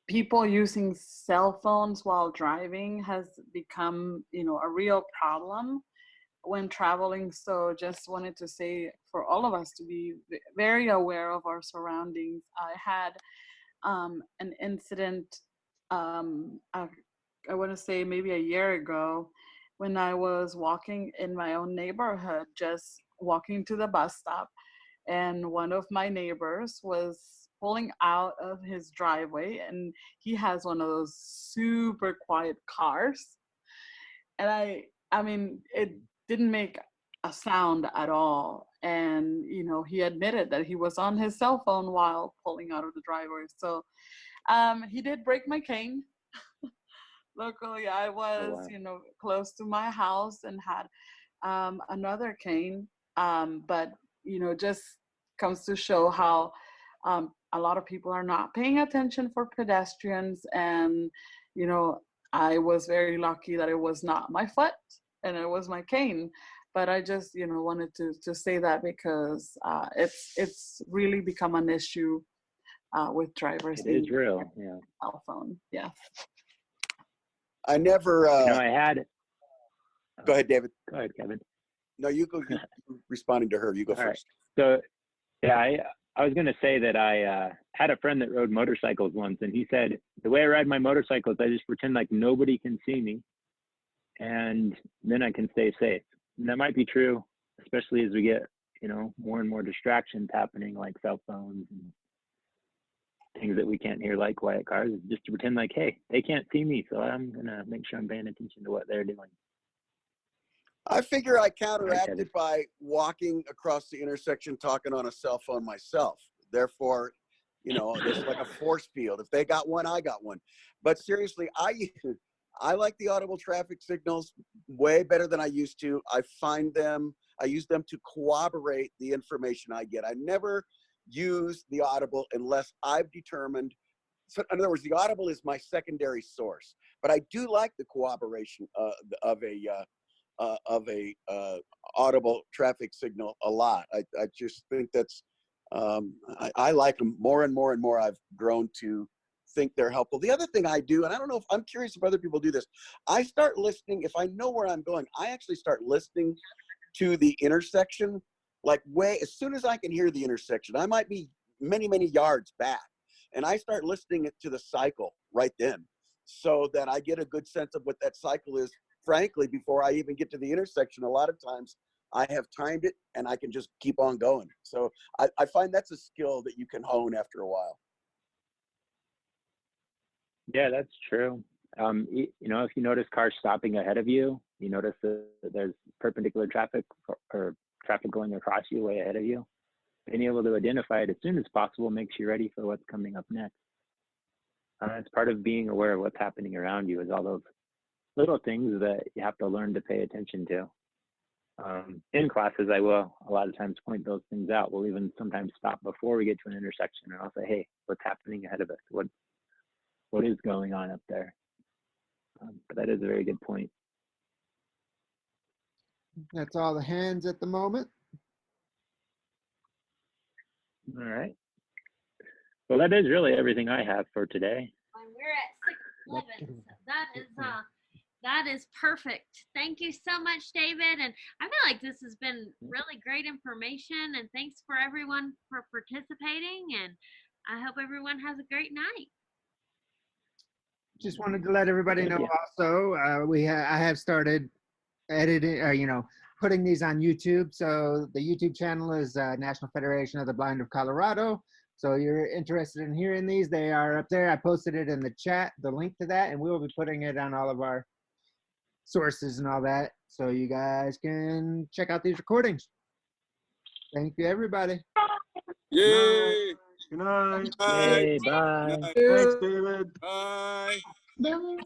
people using cell phones while driving has become, a real problem when traveling. So just wanted to say for all of us to be very aware of our surroundings. I had an incident, I want to say maybe a year ago, when I was walking in my own neighborhood, just walking to the bus stop, and one of my neighbors was pulling out of his driveway, and he has one of those super quiet cars. And I mean, it didn't make a sound at all. And, he admitted that he was on his cell phone while pulling out of the driveway. So he did break my cane. Luckily, I was, close to my house and had another cane. But, just comes to show how a lot of people are not paying attention for pedestrians. And, I was very lucky that it was not my foot and it was my cane. But I just, wanted to say that because it's really become an issue with drivers. It is real, yeah. Cell phone, yeah. I never. I had. Go ahead, David. Go ahead, Kevin. No, you go. You responding to her. You go All first. Right. So, yeah, I was going to say that I had a friend that rode motorcycles once, and he said, the way I ride my motorcycles, I just pretend like nobody can see me, and then I can stay safe. And that might be true, especially as we get, more and more distractions happening, like cell phones and things that we can't hear, like quiet cars, just to pretend like, hey, they can't see me, so I'm going to make sure I'm paying attention to what they're doing. I figure I counteracted by walking across the intersection talking on a cell phone myself. Therefore, there's like a force field. If they got one, I got one. But seriously, I like the audible traffic signals way better than I used to. I use them to corroborate the information I get. I never use the audible unless I've determined. So in other words, the audible is my secondary source. But I do like the corroboration of a audible traffic signal a lot. I just think that's I like them more and more and more. I've grown to think they're helpful. The other thing I do, and I don't know if I'm curious if other people do this, I start listening. If I know where I'm going, I actually start listening to the intersection, like as soon as I can hear the intersection. I might be many, many yards back, and I start listening to the cycle right then, so that I get a good sense of what that cycle is. Frankly, before I even get to the intersection, a lot of times I have timed it and I can just keep on going. So I find that's a skill that you can hone after a while. Yeah, that's true. If you notice cars stopping ahead of you, you notice that there's perpendicular traffic or traffic going across you way ahead of you. Being able to identify it as soon as possible makes you ready for what's coming up next. It's part of being aware of what's happening around you, is all those little things that you have to learn to pay attention to. In classes, I will a lot of times point those things out. We'll even sometimes stop before we get to an intersection, and I'll say, hey, what's happening happening ahead of us, what is going on up there. But that is a very good point. That's all the hands at the moment. All right. Well, that is really everything I have for today. And we're at 6:11. So that is perfect. Thank you so much, David. And I feel like this has been really great information. And thanks for everyone for participating. And I hope everyone has a great night. Just wanted to let everybody know also, I have started editing, putting these on YouTube. So the YouTube channel is National Federation of the Blind of Colorado. So you're interested in hearing these, they are up there. I posted it in the chat, the link to that, and we will be putting it on all of our sources and all that. So you guys can check out these recordings. Thank you, everybody. Yay! Good night. Yay, bye. Thanks, David. Bye. Bye.